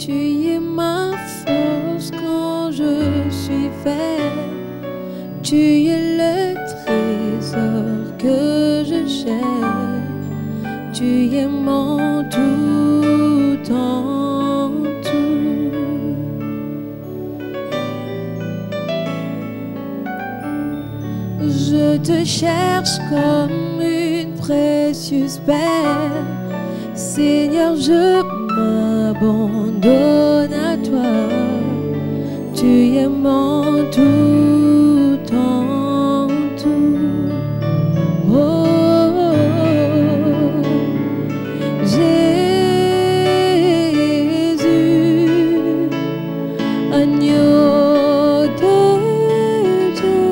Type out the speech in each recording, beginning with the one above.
Tu es ma force quand je suis faible. Tu es le trésor que je cherche. Tu es mon tout en tout. Je te cherche comme une précieuse perle. Seigneur, je m'abandonne à toi. Tu es mon tout en tout. Oh, Jésus, agneau de Dieu,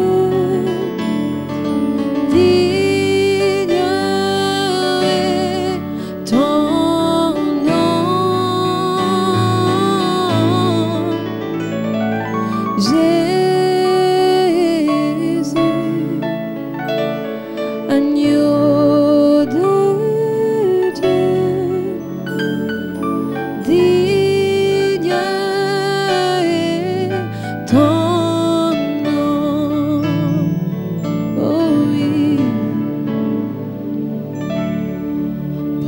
digne est ton nom. Jésus, agneau de Dieu, digne est ton nom. Oh oui,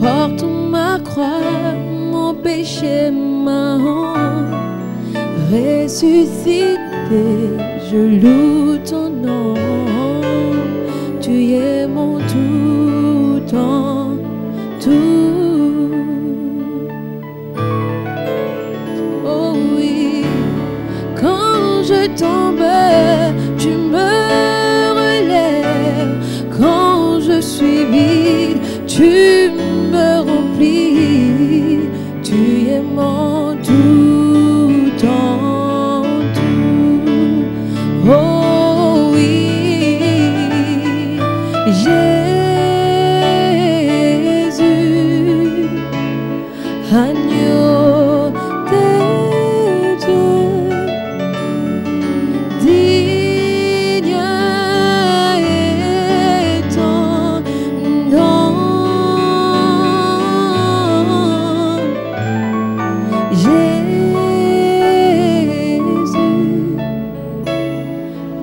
porte ma croix, mon péché, ma honte. Ressuscité, je loue ton nom. Tu es mon tout en tout. Oh oui, quand je tombe, tu me relèves. Quand je suis vide, tu me remplis. Tu es mon tout en tout. Oh oui, Jésus, agneau de Dieu, digne est ton nom. Jésus,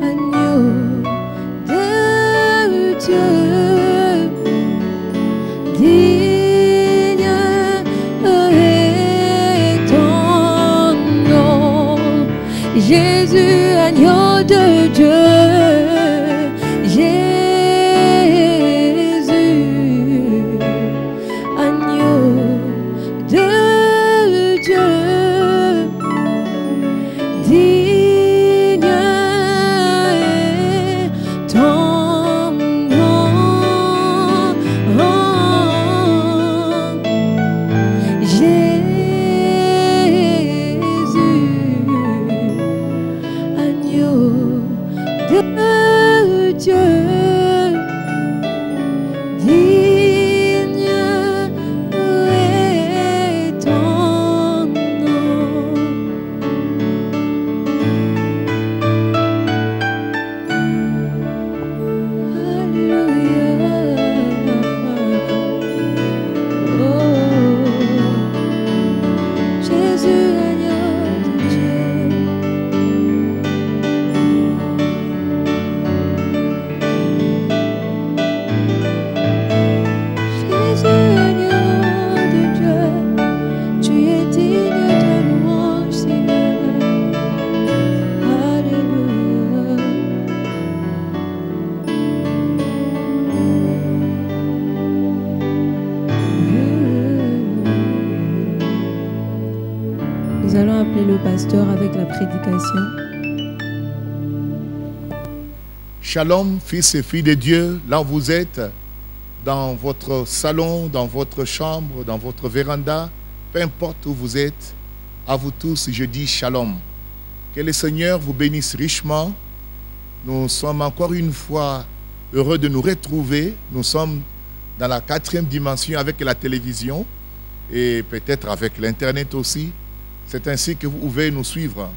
agneau de Dieu, digne est ton nom. Jésus, agneau de Dieu, Jésus, agneau de Dieu, digne est ton nom. Jésus, agneau de Dieu, digne est ton nom. Alléluia. Oh, Jésus, agneau de Dieu. Jésus, agneau de Dieu, tu es digne de louange, Seigneur. Alléluia. Nous allons appeler le pasteur avec la prédication. Shalom, fils et filles de Dieu, là où vous êtes, dans votre salon, dans votre chambre, dans votre véranda, peu importe où vous êtes, à vous tous, je dis shalom. Que le Seigneur vous bénisse richement. Nous sommes encore une fois heureux de nous retrouver. Nous sommes dans la 4e dimension avec la télévision et peut-être avec l'Internet aussi. C'est ainsi que vous pouvez nous suivre.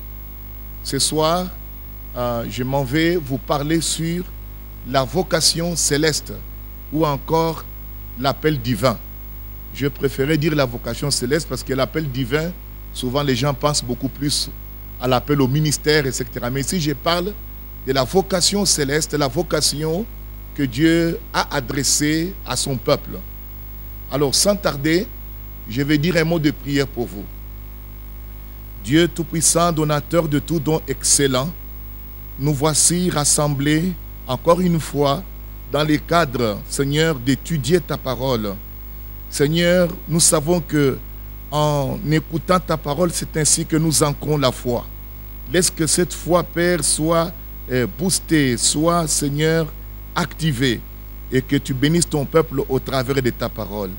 Ce soir, je m'en vais vous parler sur la vocation céleste ou encore l'appel divin. Je préférais dire la vocation céleste parce que l'appel divin, Souvent, les gens pensent beaucoup plus à l'appel au ministère, etc. Mais ici, je parle de la vocation céleste, la vocation que Dieu a adressée à son peuple. Alors, sans tarder, je vais dire un mot de prière pour vous. Dieu Tout-Puissant, donateur de tout don excellent, nous voici rassemblés encore une fois dans le cadre, Seigneur, d'étudier ta parole. Seigneur, nous savons que en écoutant ta parole, c'est ainsi que nous ancrons la foi. Laisse que cette foi, Père, soit boostée, soit, Seigneur, activée, et que tu bénisses ton peuple au travers de ta parole.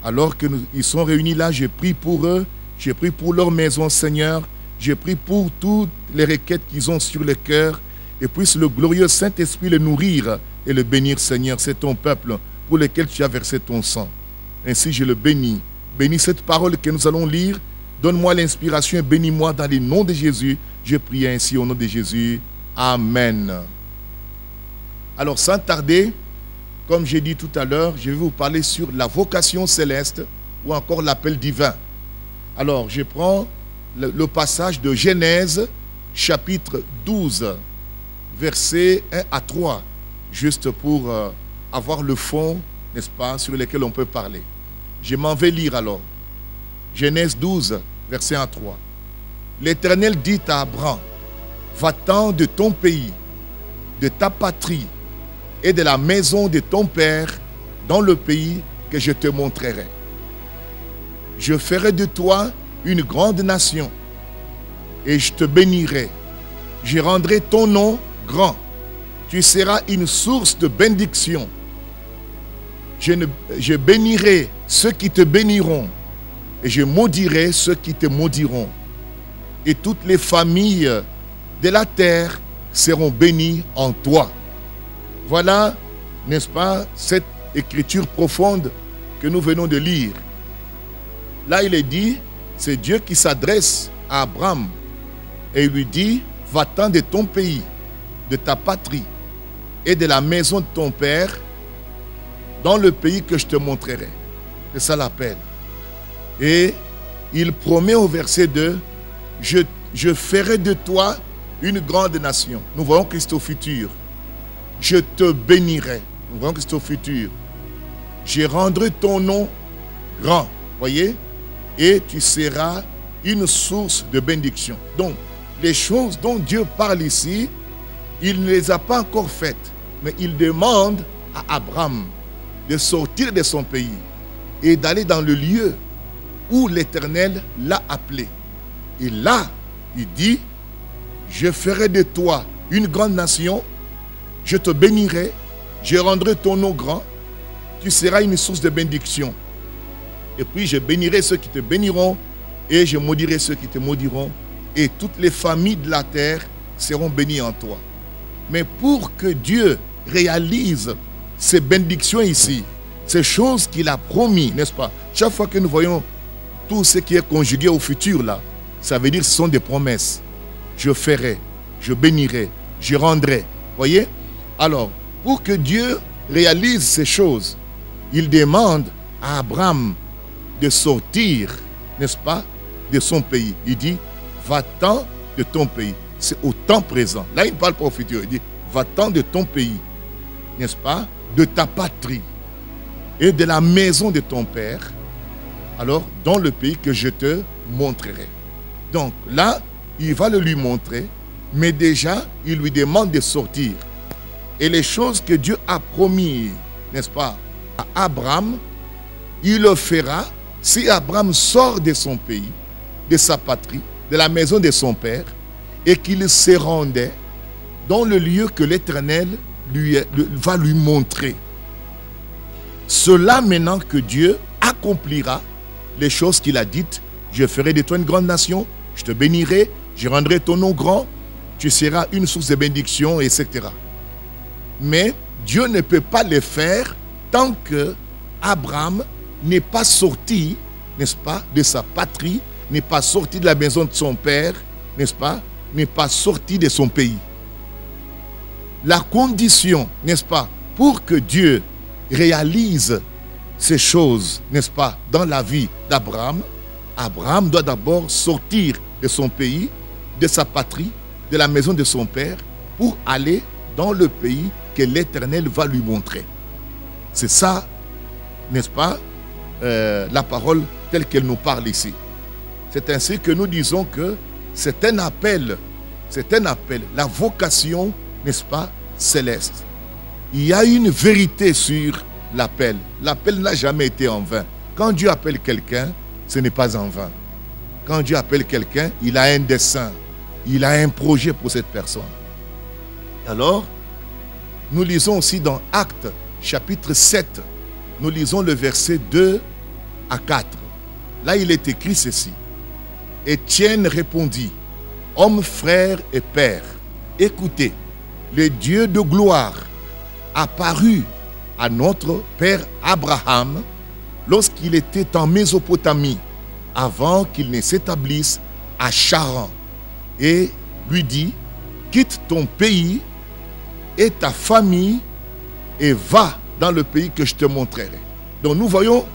Alors qu'ils sont réunis là, je prie pour eux, je prie pour leur maison, Seigneur, je prie pour toutes les requêtes qu'ils ont sur le cœur, et puisse le glorieux Saint-Esprit le nourrir et le bénir, Seigneur. C'est ton peuple pour lequel tu as versé ton sang. Ainsi, je le bénis. Bénis cette parole que nous allons lire. Donne-moi l'inspiration et bénis-moi dans le nom de Jésus. Je prie ainsi au nom de Jésus. Amen. Alors, sans tarder, comme j'ai dit tout à l'heure, je vais vous parler sur la vocation céleste ou encore l'appel divin. Alors, je prends le passage de Genèse, chapitre 12, versets 1 à 3, juste pour avoir le fond, n'est-ce pas, sur lequel on peut parler. Je m'en vais lire alors. Genèse 12, verset 1 à 3. L'Éternel dit à Abraham, va-t'en de ton pays, de ta patrie et de la maison de ton père dans le pays que je te montrerai. Je ferai de toi une grande nation et je te bénirai. Je rendrai ton nom grand. Tu seras une source de bénédiction. Je bénirai ceux qui te béniront et je maudirai ceux qui te maudiront. Et toutes les familles de la terre seront bénies en toi. Voilà, n'est-ce pas, cette écriture profonde que nous venons de lire. Là, il est dit, c'est Dieu qui s'adresse à Abraham et il lui dit, va-t'en de ton pays, de ta patrie et de la maison de ton père dans le pays que je te montrerai. C'est ça l'appel. Et il promet au verset 2, je ferai de toi une grande nation. Nous voyons que c'est au futur. Je te bénirai. Nous voyons que c'est au futur. Je rendrai ton nom grand. Voyez? Et tu seras une source de bénédiction. Donc, les choses dont Dieu parle ici, il ne les a pas encore faites. Mais il demande à Abraham de sortir de son pays et d'aller dans le lieu où l'Éternel l'a appelé. Et là, il dit, je ferai de toi une grande nation, je te bénirai, je rendrai ton nom grand, tu seras une source de bénédiction. Et puis je bénirai ceux qui te béniront et je maudirai ceux qui te maudiront et toutes les familles de la terre seront bénies en toi. Mais pour que Dieu réalise ces bénédictions ici, ces choses qu'il a promis, n'est-ce pas? Chaque fois que nous voyons tout ce qui est conjugué au futur là, ça veut dire que ce sont des promesses. Je ferai, je bénirai, je rendrai. Voyez? Alors, pour que Dieu réalise ces choses, il demande à Abraham de sortir, n'est-ce pas, de son pays. Il dit, va-t'en de ton pays. C'est au temps présent. Là, il ne parle pas au futur. Il dit, va-t'en de ton pays, n'est-ce pas, de ta patrie et de la maison de ton père, alors dans le pays que je te montrerai. Donc là, il va le lui montrer, mais déjà, il lui demande de sortir. Et les choses que Dieu a promis, n'est-ce pas, à Abraham, il le fera si Abraham sort de son pays, de sa patrie, de la maison de son père, et qu'il se rendait dans le lieu que l'Éternel va lui montrer. Cela maintenant que Dieu accomplira les choses qu'il a dites, je ferai de toi une grande nation, je te bénirai, je rendrai ton nom grand, tu seras une source de bénédiction, etc. Mais Dieu ne peut pas le faire tant que Abraham n'est pas sorti, n'est-ce pas, de sa patrie, n'est pas sorti de la maison de son père, n'est-ce pas, n'est pas sorti de son pays. La condition, n'est-ce pas, pour que Dieu réalise ces choses, n'est-ce pas, dans la vie d'Abraham, Abraham doit d'abord sortir de son pays, de sa patrie, de la maison de son père, pour aller dans le pays que l'Éternel va lui montrer. C'est ça, n'est-ce pas, la parole telle qu'elle nous parle ici. C'est ainsi que nous disons que c'est un appel, la vocation, n'est-ce pas, céleste. Il y a une vérité sur l'appel. L'appel n'a jamais été en vain. Quand Dieu appelle quelqu'un, ce n'est pas en vain. Quand Dieu appelle quelqu'un, il a un dessein, il a un projet pour cette personne. Alors, nous lisons aussi dans Actes, chapitre 7, nous lisons le verset 2 à 4. Là, il est écrit ceci. Étienne répondit, « Homme, frère et père, écoutez, le Dieu de gloire apparut à notre père Abraham lorsqu'il était en Mésopotamie, avant qu'il ne s'établisse à Charan, et lui dit, quitte ton pays et ta famille et va dans le pays que je te montrerai. » Donc nous voyons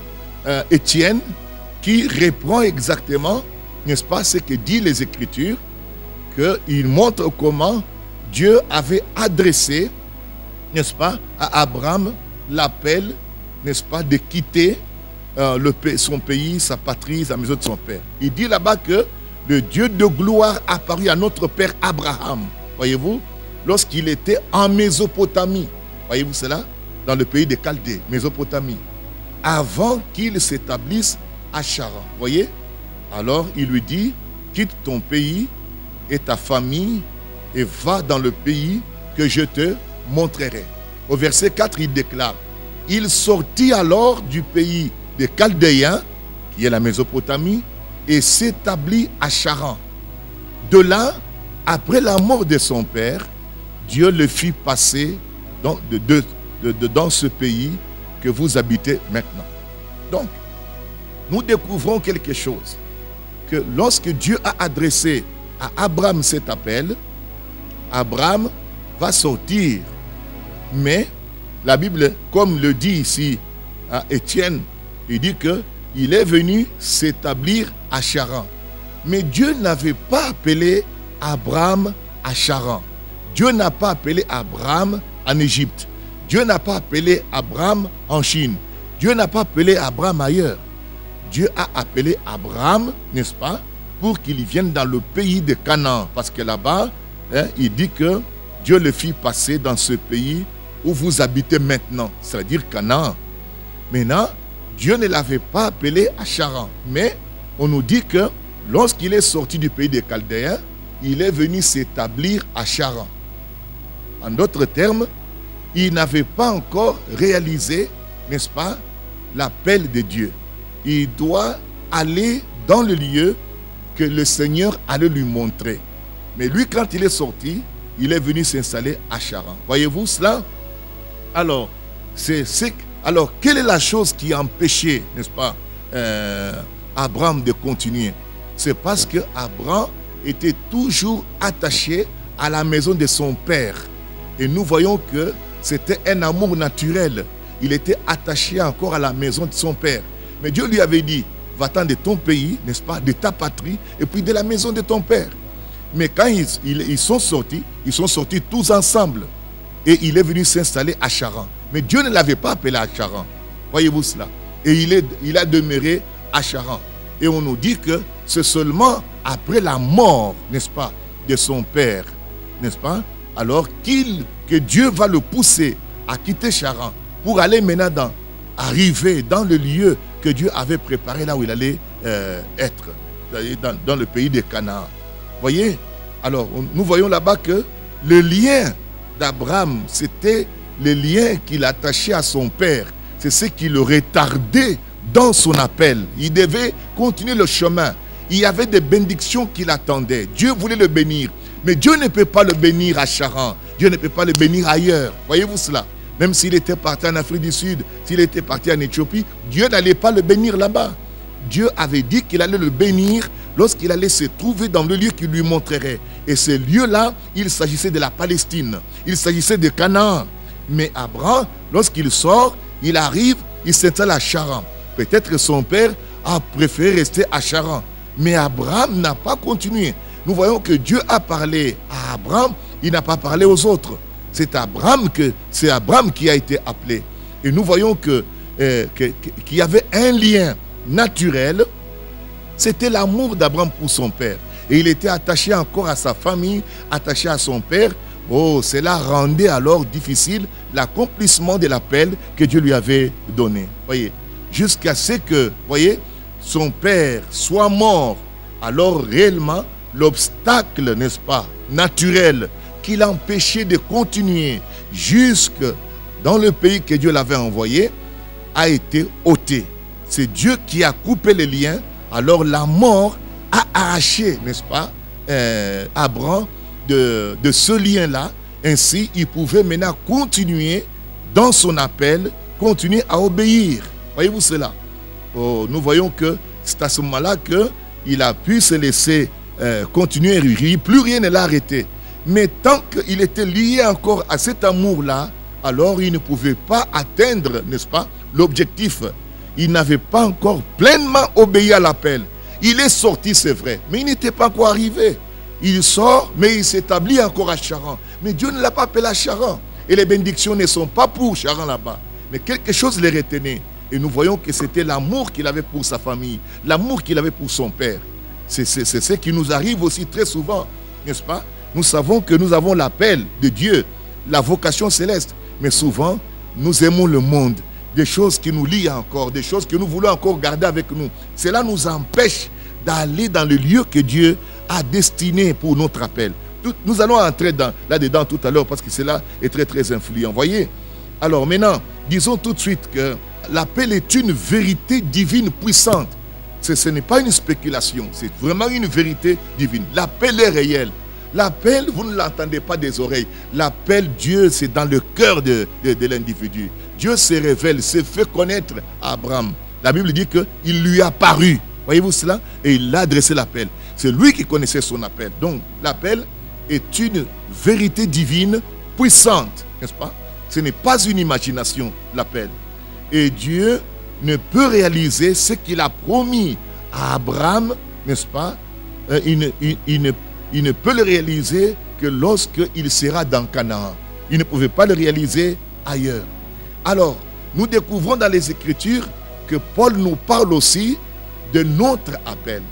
Étienne qui reprend exactement, n'est-ce pas, ce que dit les Écritures, qu'il montre comment Dieu avait adressé, n'est-ce pas, à Abraham l'appel, n'est-ce pas, de quitter son pays, sa patrie, sa maison de son père. Il dit là-bas que le Dieu de gloire apparut à notre père Abraham, voyez-vous, lorsqu'il était en Mésopotamie. Voyez-vous cela? Dans le pays des Chaldées, Mésopotamie. Avant qu'il s'établisse à Charan. Voyez? Alors il lui dit, quitte ton pays et ta famille et va dans le pays que je te montrerai. Au verset 4, il déclare, il sortit alors du pays des Chaldéens, qui est la Mésopotamie, et s'établit à Charan. De là, après la mort de son père, Dieu le fit passer dans ce pays que vous habitez maintenant. Donc, nous découvrons quelque chose, que lorsque Dieu a adressé à Abraham cet appel, Abraham va sortir. Mais la Bible, comme le dit ici à Étienne, il dit qu'il est venu s'établir à Charan. Mais Dieu n'avait pas appelé Abraham à Charan. Dieu n'a pas appelé Abraham en Égypte. Dieu n'a pas appelé Abraham en Chine. Dieu n'a pas appelé Abraham ailleurs. Dieu a appelé Abraham, n'est-ce pas, pour qu'il vienne dans le pays de Canaan. Parce que là-bas, il dit que Dieu le fit passer dans ce pays où vous habitez maintenant, c'est-à-dire Canaan. Maintenant, Dieu ne l'avait pas appelé à Charan. Mais on nous dit que lorsqu'il est sorti du pays des Chaldéens, il est venu s'établir à Charan. En d'autres termes, il n'avait pas encore réalisé, n'est-ce pas, l'appel de Dieu. Il doit aller dans le lieu que le Seigneur allait lui montrer. Mais lui, quand il est sorti, il est venu s'installer à Charan. Voyez-vous cela? Alors, quelle est la chose qui a empêché, n'est-ce pas, Abraham de continuer? C'est parce que Abraham était toujours attaché à la maison de son père. Et nous voyons que c'était un amour naturel. Il était attaché encore à la maison de son père. Mais Dieu lui avait dit, va-t'en de ton pays, n'est-ce pas, de ta patrie, et puis de la maison de ton père. Mais quand ils sont sortis tous ensemble. Et il est venu s'installer à Charan. Mais Dieu ne l'avait pas appelé à Charan. Voyez-vous cela? Et il a demeuré à Charan. Et on nous dit que c'est seulement après la mort, n'est-ce pas, de son père, n'est-ce pas, alors que Dieu va le pousser à quitter Charan pour aller maintenant arriver dans le lieu que Dieu avait préparé là où il allait être, dans le pays de Canaan. Voyez? Alors, nous voyons là-bas que le lien d'Abraham, c'était le lien qu'il attachait à son père. C'est ce qui le retardait dans son appel. Il devait continuer le chemin. Il y avait des bénédictions qui l'attendaient. Dieu voulait le bénir. Mais Dieu ne peut pas le bénir à Charan. Dieu ne peut pas le bénir ailleurs. Voyez-vous cela? Même s'il était parti en Afrique du Sud, s'il était parti en Éthiopie, Dieu n'allait pas le bénir là-bas. Dieu avait dit qu'il allait le bénir lorsqu'il allait se trouver dans le lieu qu'il lui montrerait. Et ce lieu-là, il s'agissait de la Palestine. Il s'agissait de Canaan. Mais Abraham, lorsqu'il sort, il arrive, il s'installe à Charan. Peut-être que son père a préféré rester à Charan. Mais Abraham n'a pas continué. Nous voyons que Dieu a parlé à Abraham, il n'a pas parlé aux autres. C'est Abraham qui a été appelé. Et nous voyons qu'il y avait un lien naturel, c'était l'amour d'Abraham pour son père. Et il était attaché encore à sa famille, attaché à son père. Oh, cela rendait alors difficile l'accomplissement de l'appel que Dieu lui avait donné. Voyez, jusqu'à ce que, voyez, son père soit mort. Alors réellement, l'obstacle, n'est-ce pas, naturel, qui l'empêchait de continuer jusque dans le pays que Dieu l'avait envoyé, a été ôté. C'est Dieu qui a coupé les liens. Alors la mort a arraché, n'est-ce pas, Abraham de ce lien-là. Ainsi, il pouvait maintenant continuer dans son appel, continuer à obéir. Voyez-vous cela? Oh, nous voyons que c'est à ce moment-là qu'il a pu se laisser continuer. Plus rien ne l'a arrêté. Mais tant qu'il était lié encore à cet amour-là, alors il ne pouvait pas atteindre, n'est-ce pas, l'objectif. Il n'avait pas encore pleinement obéi à l'appel. Il est sorti, c'est vrai, mais il n'était pas encore arrivé. Il sort, mais il s'établit encore à Charan. Mais Dieu ne l'a pas appelé à Charan. Et les bénédictions ne sont pas pour Charan là-bas. Mais quelque chose les retenait. Et nous voyons que c'était l'amour qu'il avait pour sa famille, l'amour qu'il avait pour son père. C'est ce qui nous arrive aussi très souvent, n'est-ce pas? Nous savons que nous avons l'appel de Dieu, la vocation céleste. Mais souvent, nous aimons le monde, des choses qui nous lient encore, des choses que nous voulons encore garder avec nous. Cela nous empêche d'aller dans le lieu que Dieu a destiné pour notre appel. Nous allons entrer là-dedans tout à l'heure parce que cela est très très influent. Voyez? Alors maintenant, disons tout de suite que l'appel est une vérité divine puissante. Ce n'est pas une spéculation, c'est vraiment une vérité divine. L'appel est réel. L'appel, vous ne l'entendez pas des oreilles. L'appel, Dieu, c'est dans le cœur de l'individu. Dieu se révèle, se fait connaître à Abraham. La Bible dit qu'il lui a paru. Voyez-vous cela? Et il a adressé l'appel. C'est lui qui connaissait son appel. Donc, l'appel est une vérité divine puissante. N'est-ce pas? Ce n'est pas une imagination, l'appel. Et Dieu ne peut réaliser ce qu'il a promis à Abraham, n'est-ce pas? Il ne peut le réaliser que lorsqu'il sera dans Canaan. Il ne pouvait pas le réaliser ailleurs. Alors, nous découvrons dans les Écritures que Paul nous parle aussi de notre appel.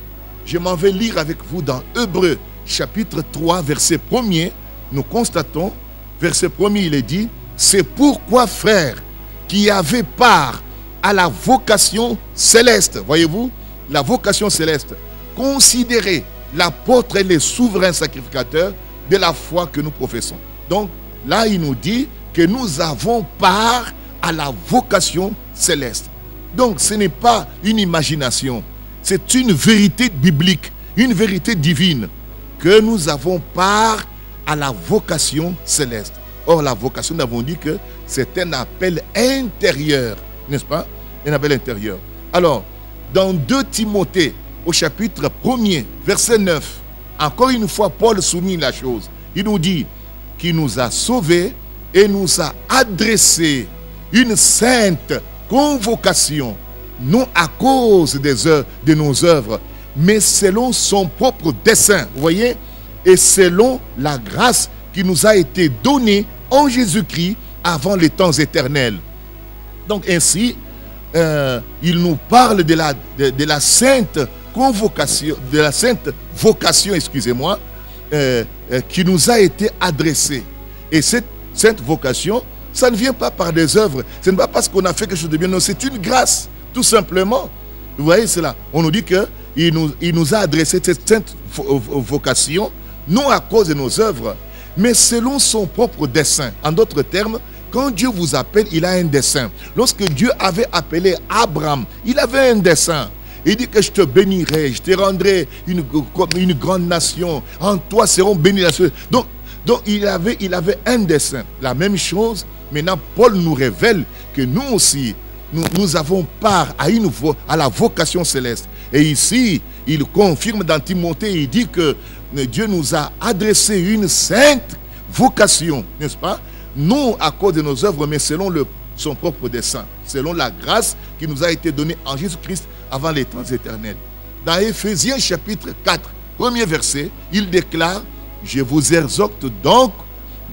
Je m'en vais lire avec vous dans Hébreux, chapitre 3, verset 1er. Nous constatons, verset 1er, il est dit, « C'est pourquoi, frères, qui avaient part à la vocation céleste. » Voyez-vous, la vocation céleste. « Considérez l'apôtre et les souverains sacrificateurs de la foi que nous professons. » Donc, là, il nous dit que nous avons part à la vocation céleste. Donc, ce n'est pas une imagination. C'est une vérité biblique, une vérité divine, que nous avons part à la vocation céleste. Or, la vocation, nous avons dit que c'est un appel intérieur, n'est-ce pas? Un appel intérieur. Alors, dans 2 Timothée, au chapitre 1er, verset 9, encore une fois, Paul souligne la chose. Il nous dit qu'il nous a sauvés et nous a adressé une sainte convocation, non à cause des œuvres, de nos œuvres, mais selon son propre dessein, vous voyez, et selon la grâce qui nous a été donnée en Jésus-Christ avant les temps éternels. Donc ainsi, il nous parle de la sainte convocation, de la sainte vocation, excusez-moi, qui nous a été adressée. Et cette sainte vocation, ça ne vient pas par des œuvres, ce n'est pas parce qu'on a fait quelque chose de bien, non, c'est une grâce, tout simplement. Vous voyez cela? On nous dit qu'il nous a adressé cette sainte vocation, non à cause de nos œuvres, mais selon son propre dessein. En d'autres termes, quand Dieu vous appelle, il a un dessein. Lorsque Dieu avait appelé Abraham, il avait un dessein. Il dit que je te bénirai, je te rendrai une grande nation. En toi seront bénis la société. Donc il avait un dessein. La même chose, maintenant Paul nous révèle que nous aussi, nous avons part à la vocation céleste. Et ici, il confirme dans Timothée, il dit que Dieu nous a adressé une sainte vocation, n'est-ce pas? Non à cause de nos œuvres, mais selon son propre dessein, selon la grâce qui nous a été donnée en Jésus-Christ avant les temps éternels. Dans Éphésiens chapitre 4, premier verset, il déclare, « Je vous exhorte donc,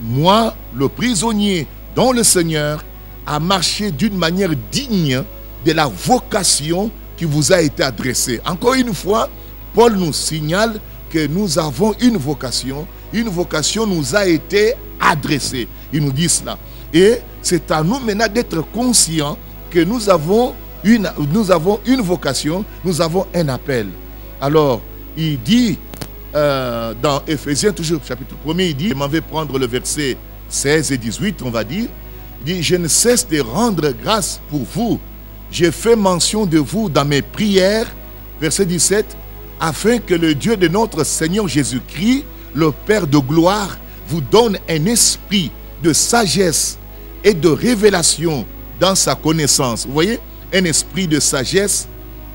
moi, le prisonnier dont le Seigneur a marché d'une manière digne de la vocation qui vous a été adressée. » Encore une fois, Paul nous signale que nous avons une vocation nous a été adressée. Il nous dit cela. Et c'est à nous maintenant d'être conscients que nous avons une vocation, nous avons un appel. Alors, il dit dans Éphésiens, toujours chapitre 1er, il dit, je m'en vais prendre le verset 16 et 18, on va dire, il dit, « Je ne cesse de rendre grâce pour vous. J'ai fait mention de vous dans mes prières, verset 17, afin que le Dieu de notre Seigneur Jésus-Christ, le Père de gloire, vous donne un esprit de sagesse et de révélation dans sa connaissance. » Vous voyez, un esprit de sagesse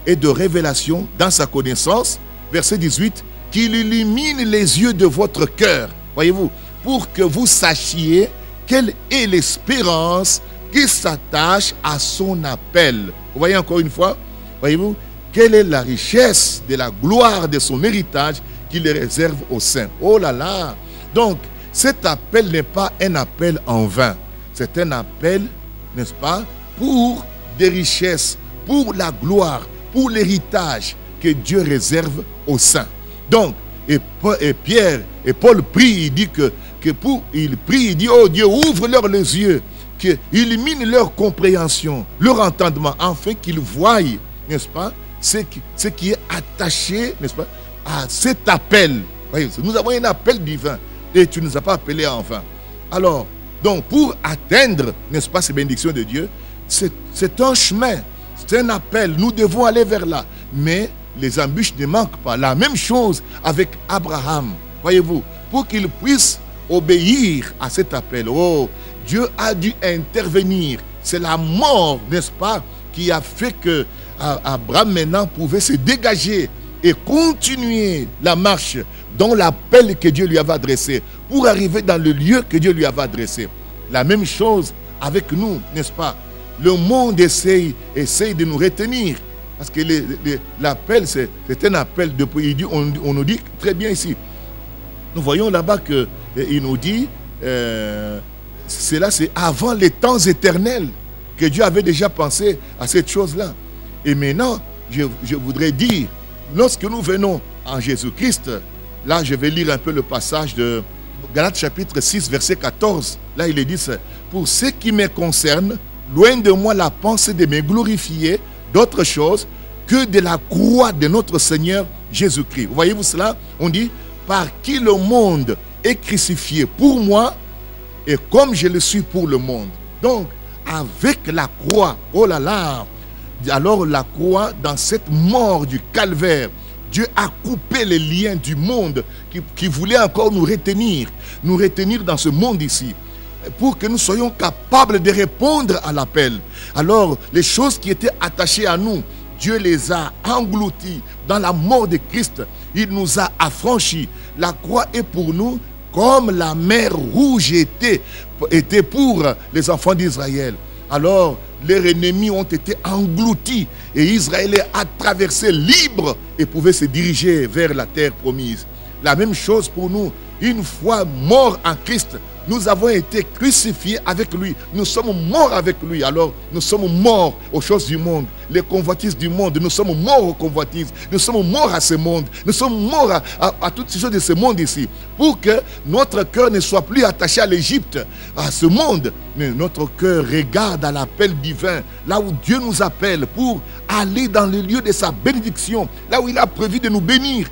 et de révélation dans sa connaissance. Verset 18, qu'il illumine les yeux de votre cœur, voyez-vous, pour que vous sachiez quelle est l'espérance qui s'attache à son appel. Vous voyez encore une fois, voyez-vous, quelle est la richesse de la gloire de son héritage qu'il réserve aux saints. Oh là là! Donc, cet appel n'est pas un appel en vain. C'est un appel, n'est-ce pas, pour des richesses, pour la gloire, pour l'héritage que Dieu réserve aux saints. Donc, et Pierre et Paul prient, il dit il prie, il dit, oh Dieu, ouvre-leur les yeux, que illumine leur compréhension, leur entendement, afin qu'ils voient, n'est-ce pas, ce qui est attaché, n'est-ce pas, à cet appel. Voyez, nous avons un appel divin et tu ne nous as pas appelés en vain. Alors, donc, pour atteindre, n'est-ce pas, ces bénédictions de Dieu, c'est un chemin, c'est un appel. Nous devons aller vers là. Mais les embûches ne manquent pas. La même chose avec Abraham. Voyez-vous, pour qu'il puisse obéir à cet appel, oh, Dieu a dû intervenir. C'est la mort, n'est-ce pas, qui a fait que Abraham maintenant pouvait se dégager et continuer la marche dans l'appel que Dieu lui avait adressé pour arriver dans le lieu que Dieu lui avait adressé. La même chose avec nous, n'est-ce pas? Le monde essaye de nous retenir parce que l'appel, c'est un appel depuis. On nous dit très bien ici. Nous voyons là-bas qu'il nous dit, cela c'est avant les temps éternels que Dieu avait déjà pensé à cette chose-là. Et maintenant, je voudrais dire, lorsque nous venons en Jésus-Christ, là je vais lire un peu le passage de Galates chapitre 6, verset 14. Là il est dit, pour ce qui me concerne, loin de moi la pensée de me glorifier d'autre chose que de la croix de notre Seigneur Jésus-Christ. Voyez-vous cela? On dit, par qui le monde est crucifié pour moi et comme je le suis pour le monde. Donc, avec la croix, oh là là, alors la croix, dans cette mort du calvaire, Dieu a coupé les liens du monde qui voulait encore nous retenir dans ce monde ici, pour que nous soyons capables de répondre à l'appel. Alors, les choses qui étaient attachées à nous, Dieu les a englouties dans la mort de Christ. Il nous a affranchis. La croix est pour nous comme la mer rouge était pour les enfants d'Israël. Alors, leurs ennemis ont été engloutis et Israël a traversé libre et pouvait se diriger vers la terre promise. La même chose pour nous. Une fois morts en Christ, nous avons été crucifiés avec lui. Nous sommes morts avec lui. Alors, nous sommes morts aux choses du monde. Les convoitises du monde, nous sommes morts aux convoitises. Nous sommes morts à ce monde. Nous sommes morts à toutes ces choses de ce monde ici. Pour que notre cœur ne soit plus attaché à l'Égypte, à ce monde. Mais notre cœur regarde à l'appel divin. Là où Dieu nous appelle pour aller dans le lieu de sa bénédiction. Là où il a prévu de nous bénir.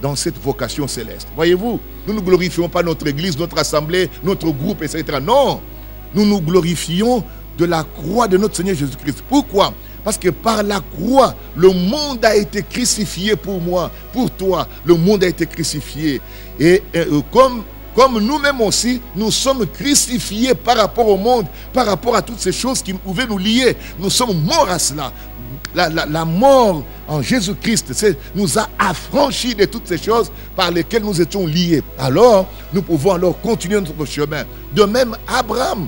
Dans cette vocation céleste. Voyez-vous, nous ne glorifions pas notre église, notre assemblée, notre groupe, etc. Non, nous nous glorifions de la croix de notre Seigneur Jésus-Christ. Pourquoi? Parce que par la croix, le monde a été crucifié pour moi, pour toi. Le monde a été crucifié. Et comme nous-mêmes aussi, nous sommes crucifiés par rapport au monde, par rapport à toutes ces choses qui pouvaient nous lier. Nous sommes morts à cela. La mort en Jésus-Christ nous a affranchis de toutes ces choses par lesquelles nous étions liés. Alors, nous pouvons alors continuer notre chemin. De même, Abraham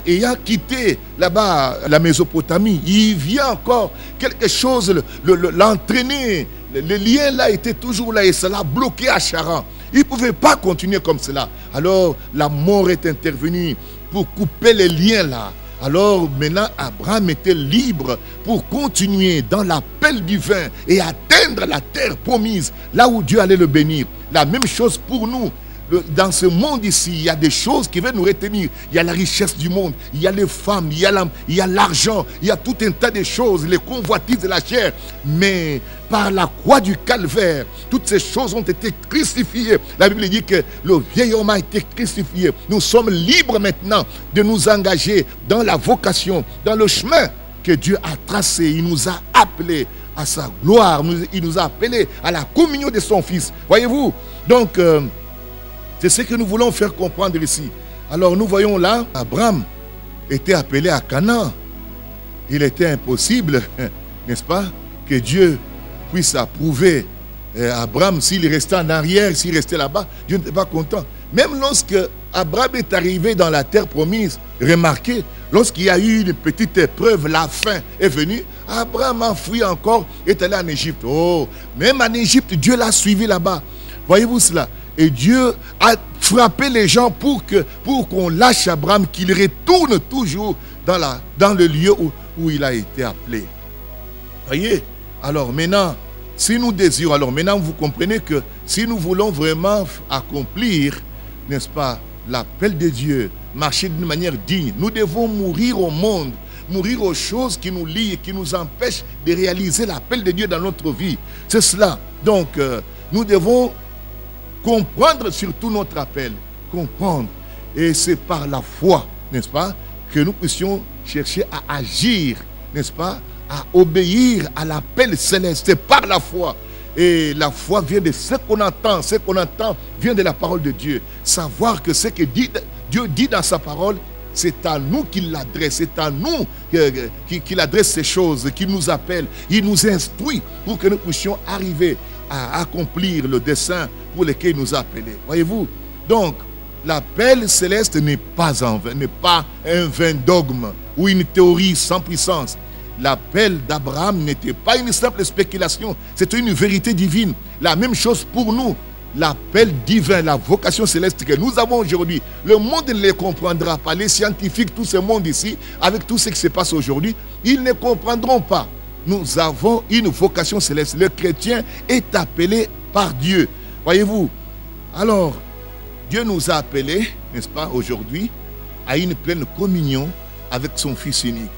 ayant quitté là-bas la Mésopotamie, il vient encore quelque chose l'entraîner. Le lien là était toujours là et cela bloqué à Charan. Il ne pouvait pas continuer comme cela. Alors la mort est intervenue pour couper les liens là. Alors maintenant Abraham était libre pour continuer dans l'appel divin et atteindre la terre promise, là où Dieu allait le bénir. La même chose pour nous. Dans ce monde ici, il y a des choses qui veulent nous retenir. Il y a la richesse du monde, il y a les femmes, il y a l'argent, il y a tout un tas de choses, les convoitises de la chair. Mais par la croix du calvaire, toutes ces choses ont été crucifiées. La Bible dit que le vieil homme a été crucifié. Nous sommes libres maintenant de nous engager dans la vocation, dans le chemin que Dieu a tracé. Il nous a appelés à sa gloire, il nous a appelés à la communion de son Fils. Voyez-vous? Donc, c'est ce que nous voulons faire comprendre ici. Alors nous voyons là, Abraham était appelé à Canaan. Il était impossible, n'est-ce pas, que Dieu puisse approuver Abraham s'il restait en arrière, s'il restait là-bas. Dieu n'était pas content. Même lorsque Abraham est arrivé dans la terre promise, remarquez, lorsqu'il y a eu une petite épreuve, la faim est venue, Abraham a fui encore, est allé en Égypte. Oh, même en Égypte, Dieu l'a suivi là-bas. Voyez-vous cela? Et Dieu a frappé les gens pour qu'on lâche Abraham, qu'il retourne toujours dans le lieu où il a été appelé. Voyez? Alors maintenant, si nous désirons, alors maintenant vous comprenez que si nous voulons vraiment accomplir, n'est-ce pas, l'appel de Dieu, marcher d'une manière digne, nous devons mourir au monde, mourir aux choses qui nous lient et qui nous empêchent de réaliser l'appel de Dieu dans notre vie. C'est cela. Donc, nous devons comprendre surtout notre appel, comprendre. Et c'est par la foi, n'est-ce pas, que nous puissions chercher à agir, n'est-ce pas, à obéir à l'appel céleste. C'est par la foi. Et la foi vient de ce qu'on entend. Ce qu'on entend vient de la parole de Dieu. Savoir que ce que Dieu dit dans sa parole, c'est à nous qu'il l'adresse. C'est à nous qu'il adresse ces choses, qu'il nous appelle. Il nous instruit pour que nous puissions arriver à accomplir le dessein pour lequel il nous a appelés. Voyez-vous? Donc, l'appel céleste n'est pas en vain, n'est pas un vain dogme ou une théorie sans puissance. L'appel d'Abraham n'était pas une simple spéculation, c'était une vérité divine. La même chose pour nous. L'appel divin, la vocation céleste que nous avons aujourd'hui, le monde ne les comprendra pas. Les scientifiques, tout ce monde ici, avec tout ce qui se passe aujourd'hui, ils ne comprendront pas. Nous avons une vocation céleste. Le chrétien est appelé par Dieu. Voyez-vous? Alors, Dieu nous a appelés, n'est-ce pas, aujourd'hui, à une pleine communion avec son Fils unique.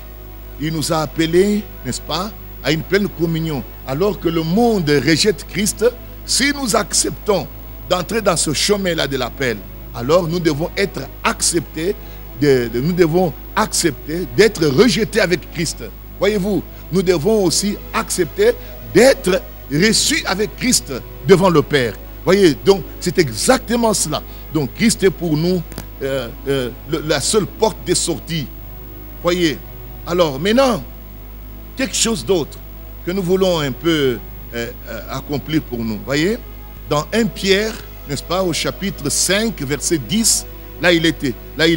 Il nous a appelés, n'est-ce pas, à une pleine communion. Alors que le monde rejette Christ, si nous acceptons d'entrer dans ce chemin-là de l'appel, alors nous devons être acceptés, nous devons accepter d'être rejetés avec Christ. Voyez-vous, nous devons aussi accepter d'être reçus avec Christ devant le Père. Voyez, donc c'est exactement cela. Donc Christ est pour nous la seule porte de sortie. Voyez, alors maintenant, quelque chose d'autre que nous voulons un peu accomplir pour nous. Voyez, dans 1 Pierre, n'est-ce pas, au chapitre 5, verset 10, là il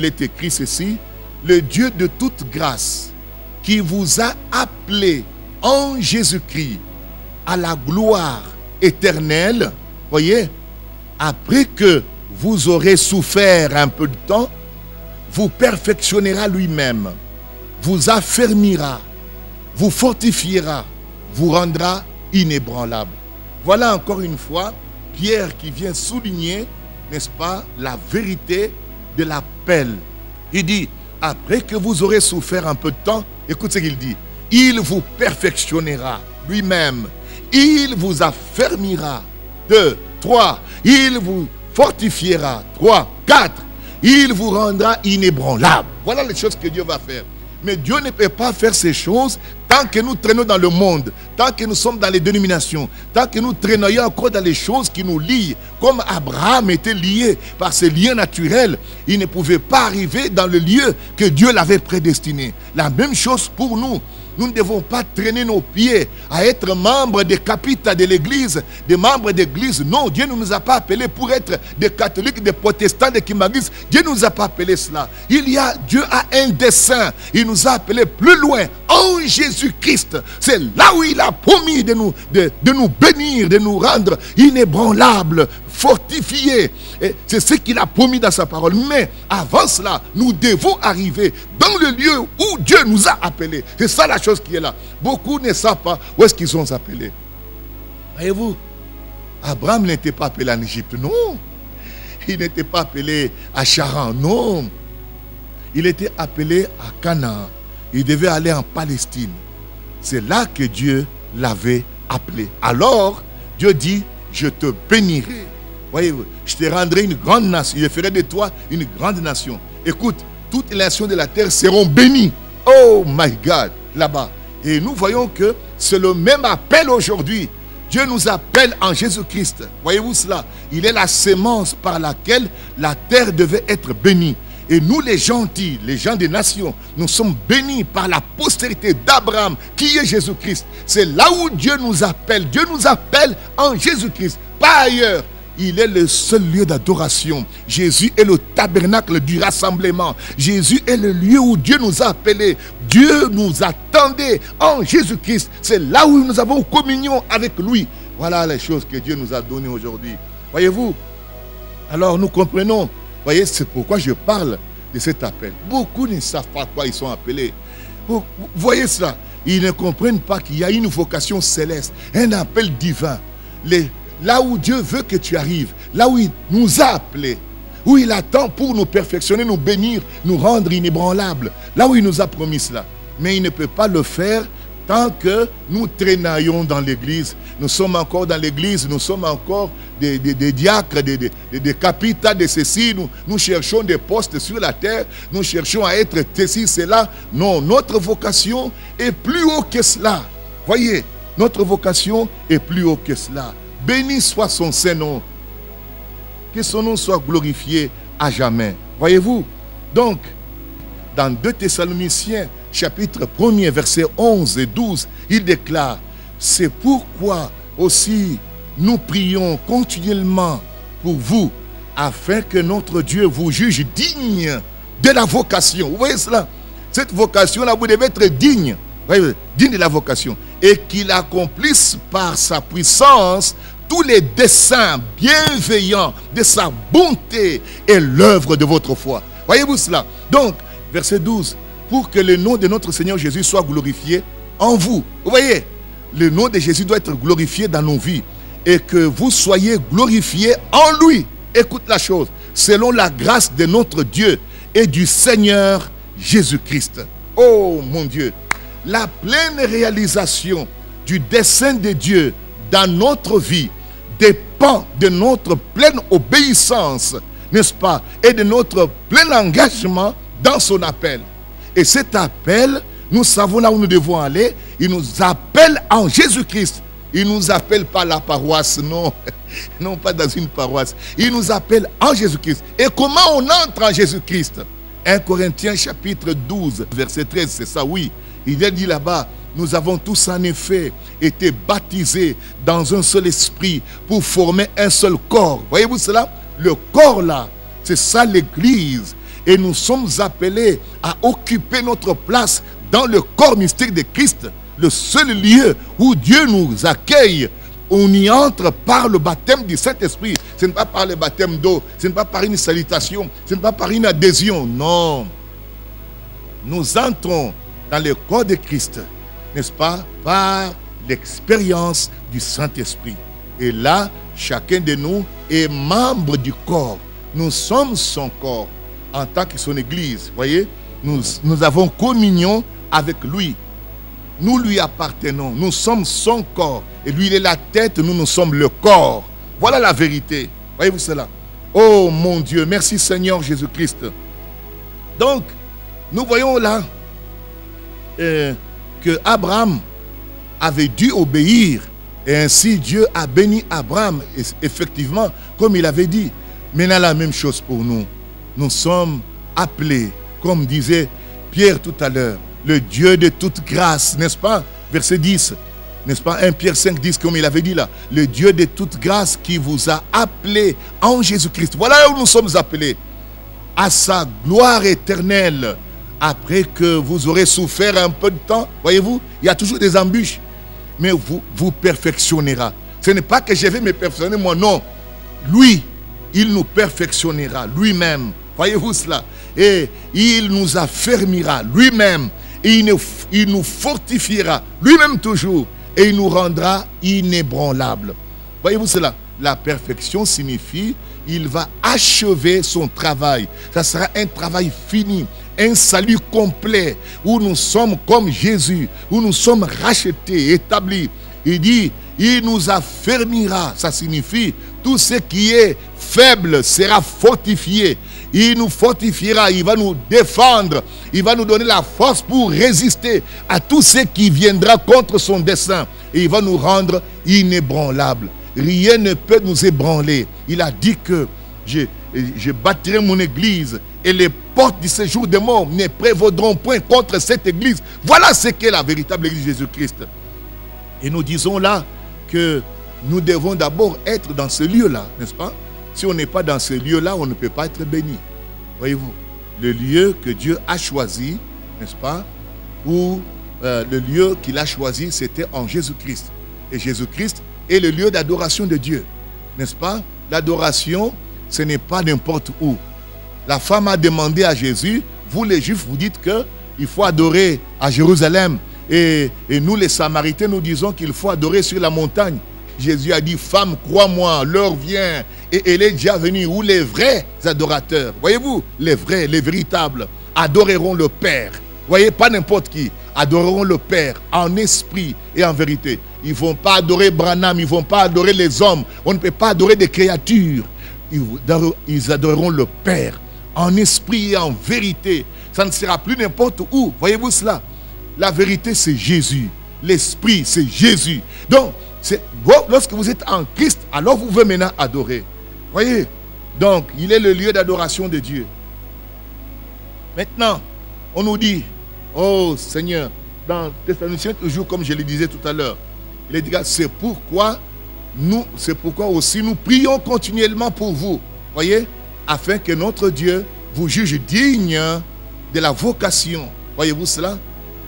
est écrit ceci: le Dieu de toute grâce, qui vous a appelé en Jésus-Christ à la gloire éternelle, voyez, après que vous aurez souffert un peu de temps, vous perfectionnera lui-même, vous affermira, vous fortifiera, vous rendra inébranlable. Voilà encore une fois Pierre qui vient souligner, n'est-ce pas, la vérité de l'appel. Il dit, après que vous aurez souffert un peu de temps, écoute ce qu'il dit, il vous perfectionnera lui-même, il vous affermira. 2, 3, il vous fortifiera. 3, 4, il vous rendra inébranlable. Voilà les choses que Dieu va faire. Mais Dieu ne peut pas faire ces choses tant que nous traînons dans le monde, tant que nous sommes dans les dénominations, tant que nous traînons encore dans les choses qui nous lient. Comme Abraham était lié par ses liens naturels, il ne pouvait pas arriver dans le lieu que Dieu l'avait prédestiné. La même chose pour nous. nous ne devons pas traîner nos pieds à être membres des capitales de l'église, des membres d'église. Non, Dieu ne nous a pas appelés pour être des catholiques, des protestants, des kimagistes. Dieu ne nous a pas appelés cela. Dieu a un dessein. Il nous a appelés plus loin, en Jésus-Christ. C'est là où il a promis de nous bénir, de nous rendre inébranlables, fortifiés. C'est ce qu'il a promis dans sa parole. Mais avant cela, nous devons arriver dans le lieu où Dieu nous a appelés. C'est ça la chose qui est là. Beaucoup ne savent pas où est-ce qu'ils sont appelés. Voyez-vous, Abraham n'était pas appelé en Égypte, non. Il n'était pas appelé à Charan, non. Il était appelé à Canaan. Il devait aller en Palestine. C'est là que Dieu l'avait appelé. Alors, Dieu dit, je te bénirai. Voyez-vous, je te rendrai une grande nation. Je ferai de toi une grande nation. Écoute, toutes les nations de la terre seront bénies. Oh my God, là-bas. Et nous voyons que c'est le même appel aujourd'hui. Dieu nous appelle en Jésus-Christ. Voyez-vous cela? Il est la sémence par laquelle la terre devait être bénie. Et nous les gentils, les gens des nations, nous sommes bénis par la postérité d'Abraham, qui est Jésus-Christ. C'est là où Dieu nous appelle. Dieu nous appelle en Jésus-Christ, pas ailleurs. Il est le seul lieu d'adoration. Jésus est le tabernacle du rassemblement. Jésus est le lieu où Dieu nous a appelés. Dieu nous attendait en Jésus-Christ. C'est là où nous avons communion avec lui. Voilà les choses que Dieu nous a données aujourd'hui. Voyez-vous? Alors nous comprenons. Voyez, c'est pourquoi je parle de cet appel. Beaucoup ne savent pas quoi ils sont appelés. Vous voyez cela? Ils ne comprennent pas qu'il y a une vocation céleste, un appel divin. Là où Dieu veut que tu arrives, là où il nous a appelés, où il attend pour nous perfectionner, nous bénir, nous rendre inébranlables, là où il nous a promis cela. Mais il ne peut pas le faire tant que nous traînaillons dans l'église. Nous sommes encore dans l'église, nous sommes encore des diacres, des capitans de ceci. Nous cherchons des postes sur la terre, nous cherchons à être ceci, cela. Non, notre vocation est plus haut que cela. Voyez, notre vocation est plus haut que cela. Béni soit son Saint-Nom. Que son nom soit glorifié à jamais. Voyez-vous? Donc, dans 2 Thessaloniciens, chapitre 1er, versets 11 et 12, il déclare, c'est pourquoi aussi nous prions continuellement pour vous, afin que notre Dieu vous juge digne de la vocation. Vous voyez cela? Cette vocation-là, vous devez être digne. Voyez, digne de la vocation. Et qu'il accomplisse par sa puissance tous les desseins bienveillants de sa bonté et l'œuvre de votre foi. Voyez-vous cela? Donc, verset 12, pour que le nom de notre Seigneur Jésus soit glorifié en vous. Vous voyez, le nom de Jésus doit être glorifié dans nos vies et que vous soyez glorifiés en lui. Écoute la chose, selon la grâce de notre Dieu et du Seigneur Jésus-Christ. Oh mon Dieu, la pleine réalisation du dessein de Dieu dans notre vie dépend de notre pleine obéissance, n'est-ce pas, et de notre plein engagement dans son appel. Et cet appel, nous savons là où nous devons aller. Il nous appelle en Jésus-Christ. Il ne nous appelle pas la paroisse, non. Non, pas dans une paroisse. Il nous appelle en Jésus-Christ. Et comment on entre en Jésus-Christ? 1 Corinthiens chapitre 12, verset 13, c'est ça, oui. Il est dit là-bas, nous avons tous en effet été baptisés dans un seul esprit pour former un seul corps. Voyez-vous cela? Le corps là, c'est ça l'église. Et nous sommes appelés à occuper notre place dans le corps mystique de Christ. Le seul lieu où Dieu nous accueille. On y entre par le baptême du Saint-Esprit. Ce n'est pas par le baptême d'eau. Ce n'est pas par une salutation. Ce n'est pas par une adhésion. Non. Nous entrons dans le corps de Christ, n'est-ce pas, par l'expérience du Saint-Esprit. Et là, chacun de nous est membre du corps. Nous sommes son corps en tant que son église. Voyez, nous avons communion avec lui. Nous lui appartenons. Nous sommes son corps. Et lui, il est la tête, nous sommes le corps. Voilà la vérité. Voyez-vous cela? Oh mon Dieu, merci Seigneur Jésus-Christ. Donc, nous voyons là que Abraham avait dû obéir. Et ainsi, Dieu a béni Abraham, effectivement, comme il avait dit. Maintenant, la même chose pour nous. Nous sommes appelés, comme disait Pierre tout à l'heure, le Dieu de toute grâce, n'est-ce pas? Verset 10, n'est-ce pas? 1 Pierre 5, 10, comme il avait dit là. Le Dieu de toute grâce qui vous a appelé en Jésus-Christ. Voilà où nous sommes appelés. À sa gloire éternelle. Après que vous aurez souffert un peu de temps, voyez-vous, il y a toujours des embûches. Mais vous perfectionnera. Ce n'est pas que je vais me perfectionner moi, non. Lui, il nous perfectionnera lui-même. Voyez-vous cela? Et il nous affermira lui-même. Et il nous fortifiera lui-même toujours. Et il nous rendra inébranlables. Voyez-vous cela? La perfection signifie il va achever son travail. Ça sera un travail fini. Un salut complet. Où nous sommes comme Jésus. Où nous sommes rachetés, établis. Il dit, il nous affermira. Ça signifie tout ce qui est faible sera fortifié. Il nous fortifiera, il va nous défendre, il va nous donner la force pour résister à tout ce qui viendra contre son dessein. Et il va nous rendre inébranlables. Rien ne peut nous ébranler. Il a dit que je bâtirai mon église et les portes du séjour des morts ne prévaudront point contre cette église. Voilà ce qu'est la véritable église de Jésus-Christ. Et nous disons là que nous devons d'abord être dans ce lieu-là, n'est-ce pas? Si on n'est pas dans ce lieu-là, on ne peut pas être béni. Voyez-vous, le lieu que Dieu a choisi, n'est-ce pas? Ou le lieu qu'il a choisi, c'était en Jésus-Christ. Et Jésus-Christ est le lieu d'adoration de Dieu, n'est-ce pas? L'adoration, ce n'est pas n'importe où. La femme a demandé à Jésus, vous les Juifs, vous dites qu'il faut adorer à Jérusalem. Et nous les Samaritains, nous disons qu'il faut adorer sur la montagne. Jésus a dit, femme, crois-moi, l'heure vient et elle est déjà venue où les vrais adorateurs, voyez-vous, les vrais, les véritables, adoreront le Père. Voyez, pas n'importe qui, adoreront le Père en esprit et en vérité. Ils ne vont pas adorer Branham, ils ne vont pas adorer les hommes. On ne peut pas adorer des créatures. Ils adoreront le Père en esprit et en vérité. Ça ne sera plus n'importe où. Voyez-vous cela? La vérité, c'est Jésus. L'esprit, c'est Jésus. Donc, lorsque vous êtes en Christ, alors vous pouvez maintenant adorer. Voyez? Donc, il est le lieu d'adoration de Dieu. Maintenant, on nous dit, oh Seigneur, dans Thessaloniciens, toujours comme je le disais tout à l'heure, il est dit, c'est pourquoi aussi nous prions continuellement pour vous. Voyez? Afin que notre Dieu vous juge digne de la vocation. Voyez-vous cela?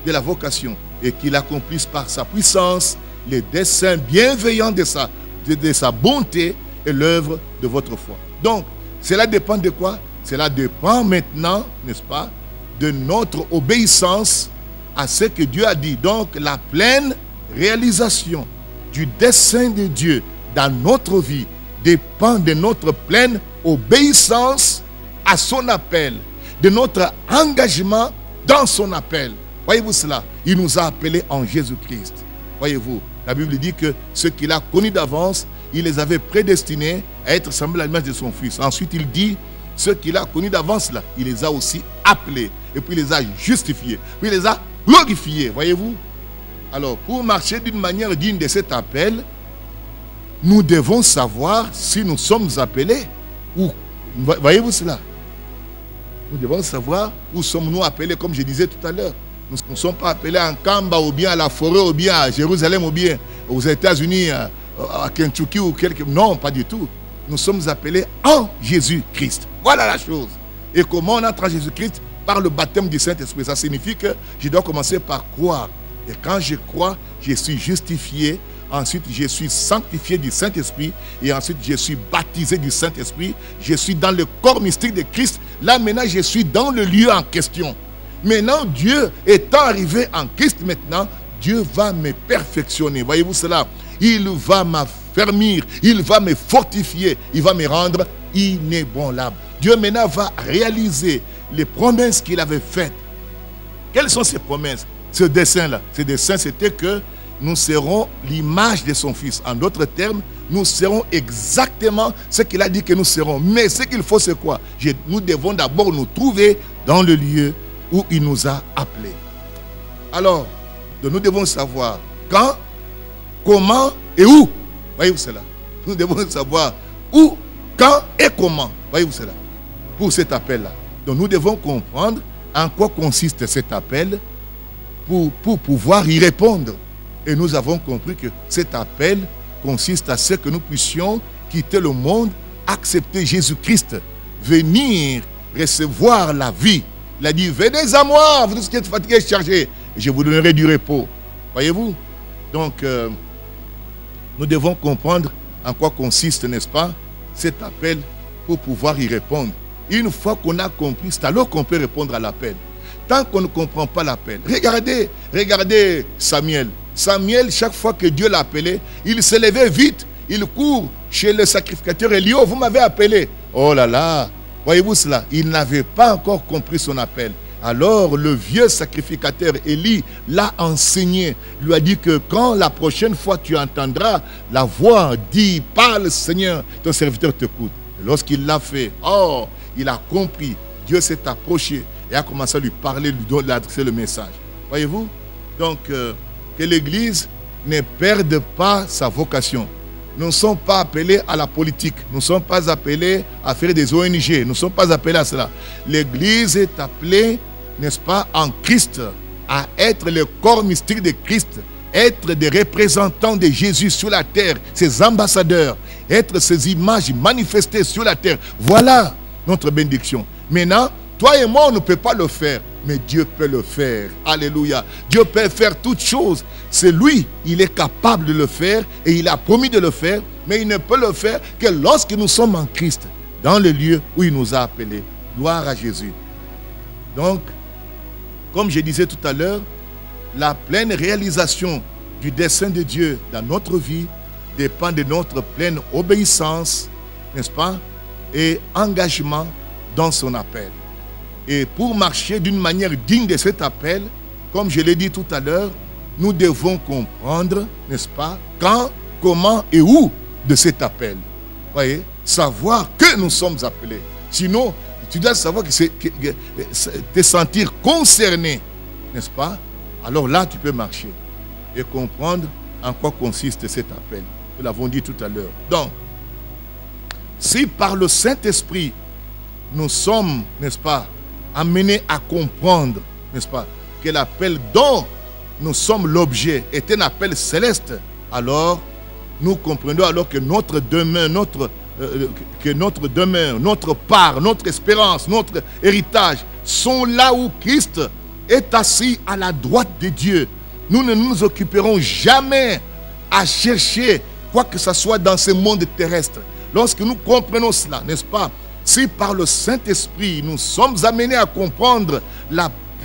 De la vocation. Et qu'il accomplisse par sa puissance les desseins bienveillants de sa bonté et l'œuvre de votre foi. Donc, cela dépend de quoi? Cela dépend maintenant, n'est-ce pas, de notre obéissance à ce que Dieu a dit. Donc, la pleine réalisation du dessein de Dieu dans notre vie dépend de notre pleine obéissance à son appel, de notre engagement dans son appel. Voyez-vous cela? Il nous a appelés en Jésus-Christ. Voyez-vous, la Bible dit que ceux qu'il a connus d'avance, il les avait prédestinés à être semblés à l'image de son Fils. Ensuite, il dit, ceux qu'il a connus d'avance, là, il les a aussi appelés. Et puis il les a justifiés. Puis il les a glorifiés. Voyez-vous? Alors, pour marcher d'une manière digne de cet appel, nous devons savoir si nous sommes appelés. Voyez-vous cela? Nous devons savoir où sommes-nous appelés, comme je disais tout à l'heure. Nous ne sommes pas appelés en Kamba, ou bien à la forêt, ou bien à Jérusalem, ou bien aux États-Unis, à Kentucky, ou quelque... Non, pas du tout. Nous sommes appelés en Jésus-Christ. Voilà la chose. Et comment on entre en Jésus-Christ? Par le baptême du Saint-Esprit. Ça signifie que je dois commencer par croire. Et quand je crois, je suis justifié. Ensuite, je suis sanctifié du Saint-Esprit. Et ensuite, je suis baptisé du Saint-Esprit. Je suis dans le corps mystique de Christ. Là, maintenant, je suis dans le lieu en question. Maintenant, Dieu étant arrivé en Christ maintenant, Dieu va me perfectionner. Voyez-vous cela? Il va m'affermir, il va me fortifier, il va me rendre inébranlable. Dieu maintenant va réaliser les promesses qu'il avait faites. Quelles sont ces promesses? Ce dessein-là, ce dessein, c'était que nous serons l'image de son Fils. En d'autres termes, nous serons exactement ce qu'il a dit que nous serons. Mais ce qu'il faut, c'est quoi? Nous devons d'abord nous trouver dans le lieu où il nous a appelés. Alors, nous devons savoir quand, comment et où. Voyez-vous cela? Nous devons savoir où, quand et comment. Voyez-vous cela? Pour cet appel-là. Donc nous devons comprendre en quoi consiste cet appel pour pouvoir y répondre. Et nous avons compris que cet appel consiste à ce que nous puissions quitter le monde, accepter Jésus-Christ, venir recevoir la vie. Il a dit, venez à moi, vous tous qui êtes fatigués et chargés, et je vous donnerai du repos. Voyez-vous? Donc, nous devons comprendre en quoi consiste, n'est-ce pas, cet appel pour pouvoir y répondre. Une fois qu'on a compris, c'est alors qu'on peut répondre à l'appel. Tant qu'on ne comprend pas l'appel. Regardez Samuel. Samuel, chaque fois que Dieu l'appelait, il se levait vite. Il court chez le sacrificateur Élie. Oh, vous m'avez appelé. Oh là là. Voyez-vous cela? Il n'avait pas encore compris son appel. Alors le vieux sacrificateur Élie l'a enseigné. Lui a dit que quand la prochaine fois tu entendras la voix, dis, parle Seigneur, ton serviteur t'écoute. Lorsqu'il l'a fait, oh, il a compris. Dieu s'est approché et a commencé à lui parler, lui adresser le message. Voyez-vous? Donc, que l'Église ne perde pas sa vocation. Nous ne sommes pas appelés à la politique. Nous ne sommes pas appelés à faire des ONG. Nous ne sommes pas appelés à cela. L'Église est appelée, n'est-ce pas, en Christ, à être le corps mystique de Christ, être des représentants de Jésus sur la terre, ses ambassadeurs, être ces images manifestées sur la terre. Voilà notre bénédiction. Maintenant, toi et moi, on ne peut pas le faire, mais Dieu peut le faire. Alléluia. Dieu peut faire toutes choses. C'est lui, il est capable de le faire et il a promis de le faire, mais il ne peut le faire que lorsque nous sommes en Christ, dans le lieu où il nous a appelés. Gloire à Jésus. Donc, comme je disais tout à l'heure, la pleine réalisation du dessein de Dieu dans notre vie dépend de notre pleine obéissance, n'est-ce pas, et engagement dans son appel. Et pour marcher d'une manière digne de cet appel, comme je l'ai dit tout à l'heure, nous devons comprendre, n'est-ce pas, quand, comment et où de cet appel. Vous voyez, savoir que nous sommes appelés. Sinon, tu dois savoir te sentir concerné, n'est-ce pas? Alors là, tu peux marcher et comprendre en quoi consiste cet appel. Nous l'avons dit tout à l'heure. Donc, si par le Saint-Esprit, nous sommes, n'est-ce pas, amenés à comprendre, n'est-ce pas, que l'appel dont nous sommes l'objet est un appel céleste, alors nous comprenons alors que notre demeure, notre part, notre espérance, notre héritage sont là où Christ est assis à la droite de Dieu. Nous ne nous occuperons jamais à chercher quoi que ce soit dans ce monde terrestre. Lorsque nous comprenons cela, n'est-ce pas? Si par le Saint-Esprit, nous sommes amenés à comprendre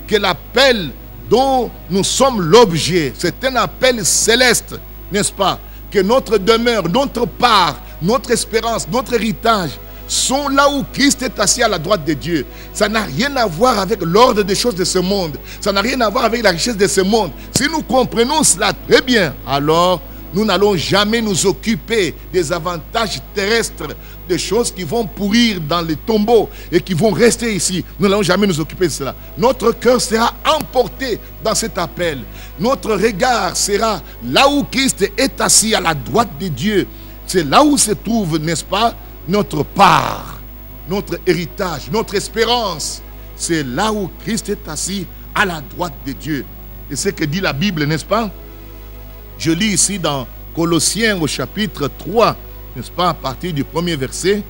que l'appel dont nous sommes l'objet, c'est un appel céleste, n'est-ce pas? Que notre demeure, notre part, notre espérance, notre héritage sont là où Christ est assis à la droite de Dieu. Ça n'a rien à voir avec l'ordre des choses de ce monde. Ça n'a rien à voir avec la richesse de ce monde. Si nous comprenons cela très bien, alors nous n'allons jamais nous occuper des avantages terrestres, des choses qui vont pourrir dans les tombeaux et qui vont rester ici. Nous n'allons jamais nous occuper de cela. Notre cœur sera emporté dans cet appel. Notre regard sera là où Christ est assis à la droite de Dieu. C'est là où se trouve, n'est-ce pas, notre part, notre héritage, notre espérance. C'est là où Christ est assis à la droite de Dieu. Et c'est ce que dit la Bible, n'est-ce pas? Je lis ici dans Colossiens au chapitre 3, n'est-ce pas, à partir du premier verset.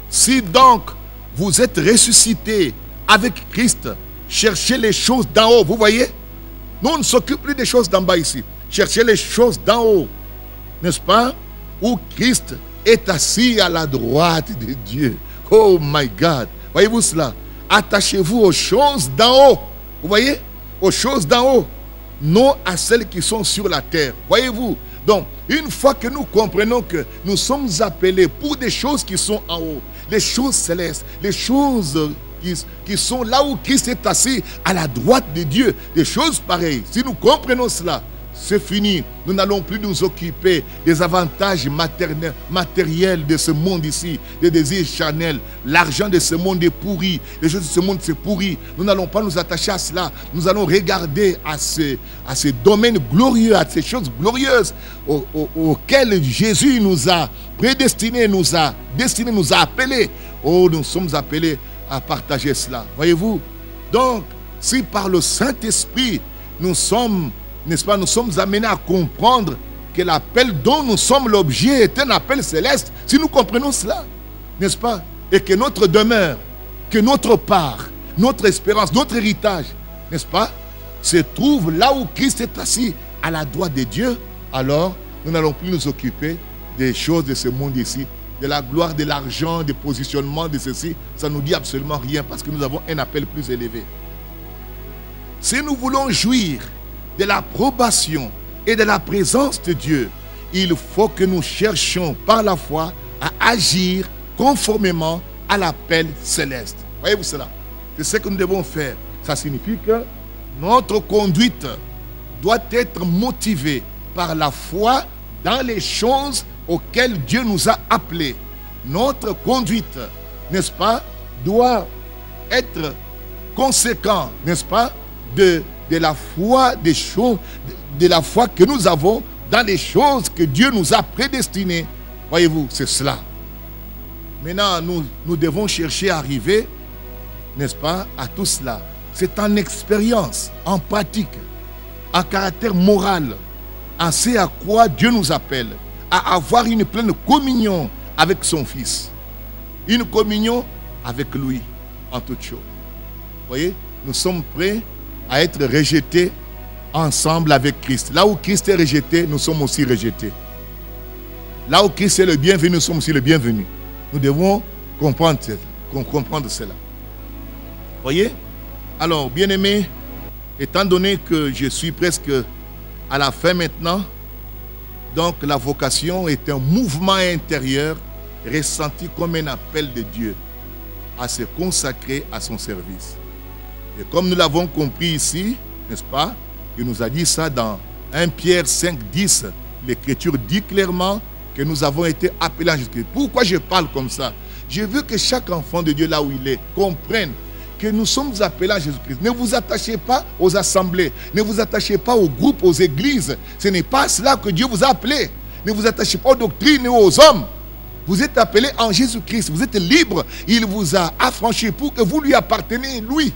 Si donc vous êtes ressuscités avec Christ, cherchez les choses d'en haut. Vous voyez? Nous, on ne s'occupe plus des choses d'en bas ici. Cherchez les choses d'en haut, n'est-ce pas? Où Christ est assis à la droite de Dieu. Oh my God! Voyez-vous cela? Attachez-vous aux choses d'en haut. Vous voyez? Aux choses d'en haut. Non à celles qui sont sur la terre. Voyez-vous? Donc, une fois que nous comprenons que nous sommes appelés pour des choses qui sont en haut, les choses célestes, les choses qui sont là où Christ est assis à la droite de Dieu, des choses pareilles, si nous comprenons cela, c'est fini. Nous n'allons plus nous occuper des avantages matériels de ce monde ici, des désirs charnels. L'argent de ce monde est pourri. Les choses de ce monde, c'est pourri. Nous n'allons pas nous attacher à cela. Nous allons regarder à ces domaines glorieux, à ces choses glorieuses auxquelles Jésus nous a prédestinés, nous a destinés, nous a appelés. Oh, nous sommes appelés à partager cela. Voyez-vous? Donc, si par le Saint-Esprit, nous sommes, n'est-ce pas, nous sommes amenés à comprendre que l'appel dont nous sommes l'objet est un appel céleste. Si nous comprenons cela, n'est-ce pas? Et que notre demeure, que notre part, notre espérance, notre héritage, n'est-ce pas, se trouve là où Christ est assis, à la droite de Dieu, alors nous n'allons plus nous occuper des choses de ce monde ici, de la gloire, de l'argent, des positionnements, de ceci. Ça ne nous dit absolument rien parce que nous avons un appel plus élevé. Si nous voulons jouir de l'approbation et de la présence de Dieu, il faut que nous cherchions par la foi à agir conformément à l'appel céleste. Voyez-vous cela? C'est ce que nous devons faire. Ça signifie que notre conduite doit être motivée par la foi dans les choses auxquelles Dieu nous a appelés. Notre conduite, n'est-ce pas, doit être conséquent, n'est-ce pas, de la foi des choses, de la foi que nous avons dans les choses que Dieu nous a prédestinées. Voyez-vous, c'est cela. Maintenant, nous devons chercher à arriver, n'est-ce pas, à tout cela. C'est en expérience, en pratique, en caractère moral, en ce à quoi Dieu nous appelle, à avoir une pleine communion avec son Fils. Une communion avec lui, en toutes choses. Vous voyez, nous sommes prêts à être rejetés ensemble avec Christ. Là où Christ est rejeté, nous sommes aussi rejetés. Là où Christ est le bienvenu, nous sommes aussi le bienvenu. Nous devons comprendre cela. Vous voyez? Alors, bien-aimés, étant donné que je suis presque à la fin maintenant, donc la vocation est un mouvement intérieur ressenti comme un appel de Dieu à se consacrer à son service. Et comme nous l'avons compris ici, n'est-ce pas, il nous a dit ça dans 1 Pierre 5, 10, l'Écriture dit clairement que nous avons été appelés en Jésus-Christ. Pourquoi je parle comme ça? Je veux que chaque enfant de Dieu, là où il est, comprenne que nous sommes appelés à Jésus-Christ. Ne vous attachez pas aux assemblées, ne vous attachez pas aux groupes, aux églises. Ce n'est pas cela que Dieu vous a appelé. Ne vous attachez pas aux doctrines et aux hommes. Vous êtes appelés en Jésus-Christ. Vous êtes libre. Il vous a affranchi pour que vous lui apparteniez, lui.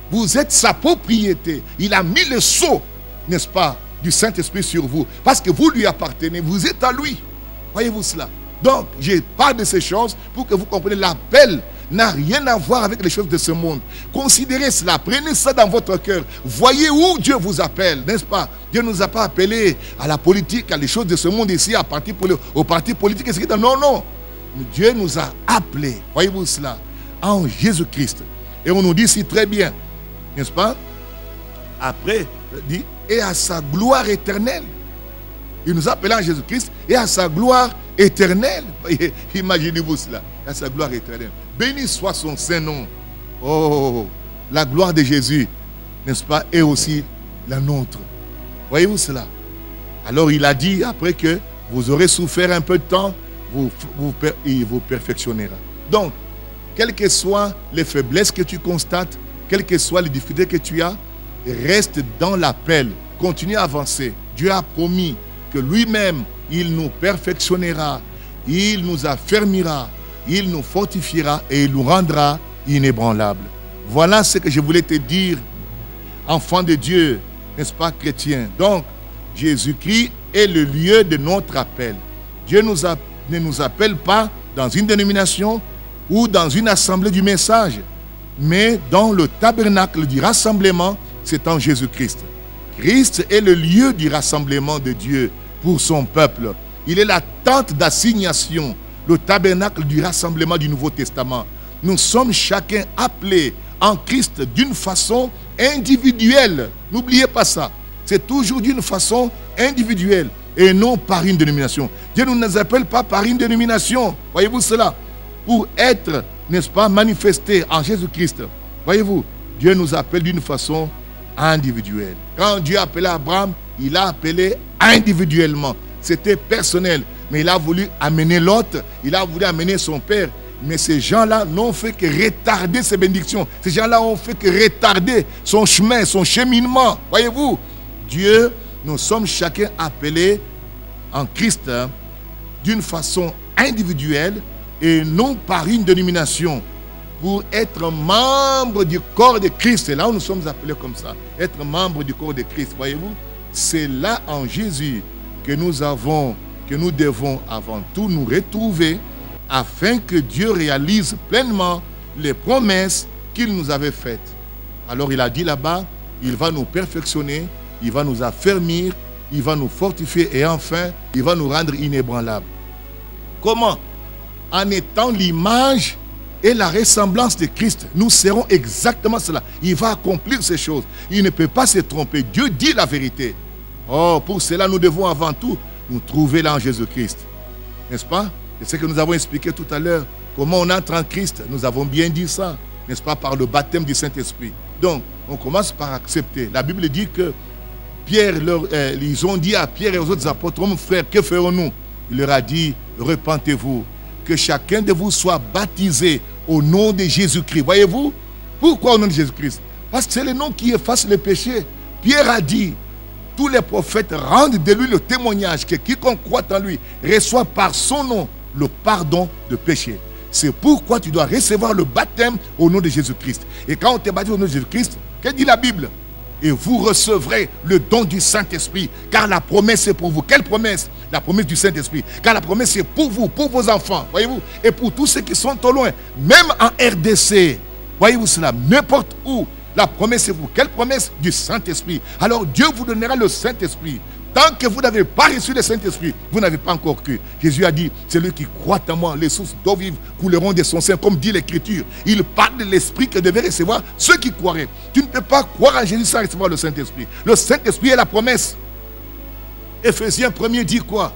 Vous êtes sa propriété. Il a mis le sceau, n'est-ce pas, du Saint-Esprit sur vous. Parce que vous lui appartenez. Vous êtes à lui. Voyez-vous cela? Donc, je parle de ces choses pour que vous compreniez l'appel n'a rien à voir avec les choses de ce monde. Considérez cela, prenez ça dans votre cœur. Voyez où Dieu vous appelle, n'est-ce pas? Dieu ne nous a pas appelés à la politique, à les choses de ce monde ici, au parti politique, etc. Non, non. Dieu nous a appelés, voyez-vous cela, en Jésus-Christ. Et on nous dit ici très bien, n'est-ce pas? Après, il dit, et à sa gloire éternelle. Il nous a appelés en Jésus-Christ et à sa gloire éternelle. Imaginez-vous cela, à sa gloire éternelle. Béni soit son Saint-Nom. Oh, la gloire de Jésus, n'est-ce pas, est aussi la nôtre. Voyez-vous cela? Alors il a dit, après que vous aurez souffert un peu de temps, il vous perfectionnera. Donc, quelles que soient les faiblesses que tu constates, quelles que soient les difficultés que tu as, reste dans l'appel. Continue à avancer. Dieu a promis que lui-même, il nous perfectionnera, il nous affermira, il nous fortifiera et il nous rendra inébranlables. Voilà ce que je voulais te dire, enfant de Dieu, n'est-ce pas, chrétien? Donc, Jésus-Christ est le lieu de notre appel. Dieu ne nous appelle pas dans une dénomination ou dans une assemblée du message, mais dans le tabernacle du rassemblement, c'est en Jésus-Christ. Christ est le lieu du rassemblement de Dieu pour son peuple. Il est la tente d'assignation, le tabernacle du rassemblement du Nouveau Testament. Nous sommes chacun appelés en Christ d'une façon individuelle. N'oubliez pas ça. C'est toujours d'une façon individuelle et non par une dénomination. Dieu ne nous appelle pas par une dénomination. Voyez-vous cela? Pour être, n'est-ce pas, manifesté en Jésus-Christ. Voyez-vous, Dieu nous appelle d'une façon individuelle. Quand Dieu a appelé Abraham, il a appelé individuellement. C'était personnel. Mais il a voulu amener l'autre, il a voulu amener son père. Mais ces gens-là n'ont fait que retarder ses bénédictions. Ces gens-là ont fait que retarder son chemin, son cheminement. Voyez-vous, Dieu, nous sommes chacun appelés en Christ d'une façon individuelle et non par une dénomination. pour être membre du corps de Christ. C'est là où nous sommes appelés comme ça. Être membre du corps de Christ. Voyez-vous, c'est là en Jésus que nous devons avant tout nous retrouver afin que Dieu réalise pleinement les promesses qu'il nous avait faites. Alors il a dit là-bas, il va nous perfectionner, il va nous affermir, il va nous fortifier et enfin, il va nous rendre inébranlables. Comment? En étant l'image et la ressemblance de Christ. Nous serons exactement cela. Il va accomplir ces choses. Il ne peut pas se tromper. Dieu dit la vérité. Oh, pour cela, nous devons avant tout nous trouver là en Jésus-Christ. N'est-ce pas? C'est ce que nous avons expliqué tout à l'heure. Comment on entre en Christ. Nous avons bien dit ça. N'est-ce pas? Par le baptême du Saint-Esprit. Donc, on commence par accepter. La Bible dit que Pierre, ils ont dit à Pierre et aux autres apôtres, mon frère, que ferons-nous? Il leur a dit, repentez-vous, que chacun de vous soit baptisé au nom de Jésus-Christ. Voyez-vous? Pourquoi au nom de Jésus-Christ? Parce que c'est le nom qui efface le péché. Pierre a dit, tous les prophètes rendent de lui le témoignage que quiconque croit en lui reçoit par son nom le pardon de péché. C'est pourquoi tu dois recevoir le baptême au nom de Jésus-Christ. Et quand on te baptise au nom de Jésus-Christ, que dit la Bible? Et vous recevrez le don du Saint-Esprit, car la promesse est pour vous. Quelle promesse? La promesse du Saint-Esprit. Car la promesse est pour vous, pour vos enfants, voyez-vous, et pour tous ceux qui sont au loin, même en RDC. Voyez-vous cela, n'importe où. La promesse est pour vous. Quelle promesse? Du Saint-Esprit. Alors Dieu vous donnera le Saint-Esprit. Tant que vous n'avez pas reçu le Saint-Esprit, vous n'avez pas encore cru. Jésus a dit, celui qui croit en moi, les sources d'eau vive couleront de son sein, comme dit l'Écriture. Il parle de l'Esprit que devaient recevoir ceux qui croiraient. Tu ne peux pas croire en Jésus sans recevoir le Saint-Esprit. Le Saint-Esprit est la promesse. Éphésiens 1er dit quoi?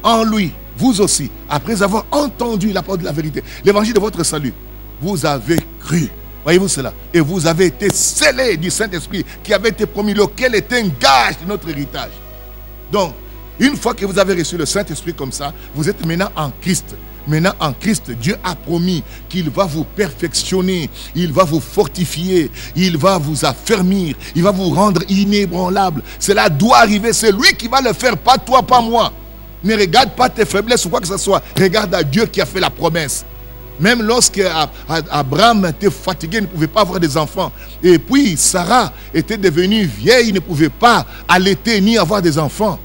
En lui, vous aussi, après avoir entendu la parole de la vérité, l'évangile de votre salut, vous avez cru. Voyez-vous cela? Et vous avez été scellés du Saint-Esprit qui avait été promis, lequel est un gage de notre héritage. Donc, une fois que vous avez reçu le Saint-Esprit comme ça, vous êtes maintenant en Christ. Maintenant en Christ, Dieu a promis qu'il va vous perfectionner, il va vous fortifier, il va vous affermir, il va vous rendre inébranlable. Cela doit arriver, c'est lui qui va le faire, pas toi, pas moi. Ne regarde pas tes faiblesses ou quoi que ce soit, regarde à Dieu qui a fait la promesse. Même lorsque Abraham était fatigué, il ne pouvait pas avoir des enfants. Et puis Sarah était devenue vieille, il ne pouvait pas allaiter ni avoir des enfants.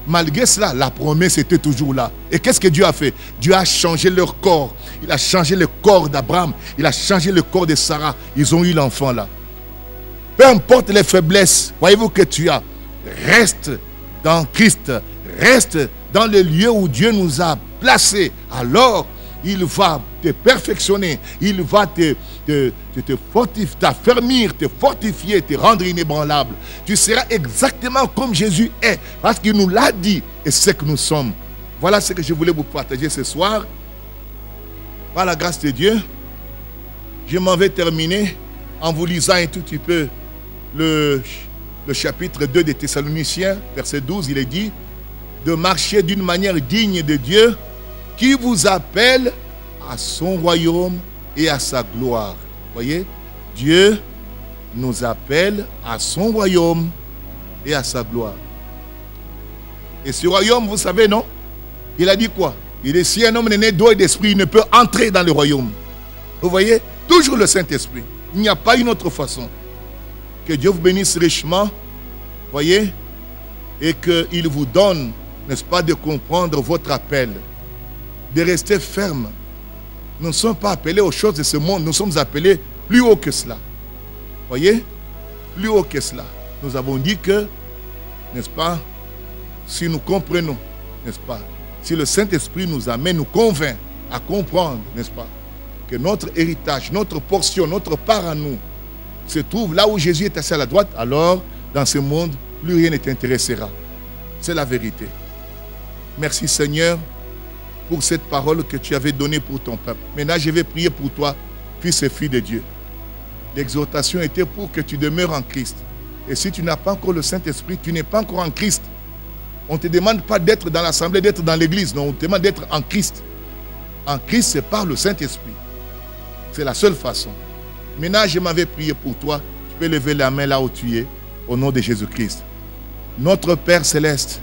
Malgré cela, la promesse était toujours là. Et qu'est-ce que Dieu a fait? Dieu a changé leur corps. Il a changé le corps d'Abraham. Il a changé le corps de Sarah. Ils ont eu l'enfant là. Peu importe les faiblesses, voyez-vous que tu as, reste dans Christ. Reste dans le lieu où Dieu nous a placés. Alors, il va te perfectionner, il va te fortifier, t'affermir, te fortifier, te rendre inébranlable. Tu seras exactement comme Jésus est, parce qu'il nous l'a dit, et c'est ce que nous sommes. Voilà ce que je voulais vous partager ce soir. Par la grâce de Dieu, je m'en vais terminer en vous lisant un tout petit peu le chapitre 2 des Thessaloniciens, verset 12, il est dit, de marcher d'une manière digne de Dieu, qui vous appelle à son royaume et à sa gloire. Voyez, Dieu nous appelle à son royaume et à sa gloire. Et ce royaume, vous savez, non? Il a dit quoi? Il dit, si un homme n'est né d'eau et d'esprit, il ne peut entrer dans le royaume. Vous voyez, toujours le Saint-Esprit. Il n'y a pas une autre façon. Que Dieu vous bénisse richement, voyez, et qu'il vous donne, n'est-ce pas, de comprendre votre appel. De rester ferme. Nous ne sommes pas appelés aux choses de ce monde, nous sommes appelés plus haut que cela. Voyez? Plus haut que cela. Nous avons dit que, n'est-ce pas, si nous comprenons, n'est-ce pas, si le Saint-Esprit nous amène, nous convainc à comprendre, n'est-ce pas, que notre héritage, notre portion, notre part à nous, se trouve là où Jésus est assis à la droite, alors, dans ce monde, plus rien ne t'intéressera. C'est la vérité. Merci Seigneur, pour cette parole que tu avais donnée pour ton peuple. Maintenant, je vais prier pour toi, fils et fille de Dieu. L'exhortation était pour que tu demeures en Christ. Et si tu n'as pas encore le Saint-Esprit, tu n'es pas encore en Christ. On ne te demande pas d'être dans l'assemblée, d'être dans l'église. Non, on te demande d'être en Christ. En Christ, c'est par le Saint-Esprit. C'est la seule façon. Maintenant, je m'avais prié pour toi. Tu peux lever la main là où tu es, au nom de Jésus-Christ. Notre Père Céleste,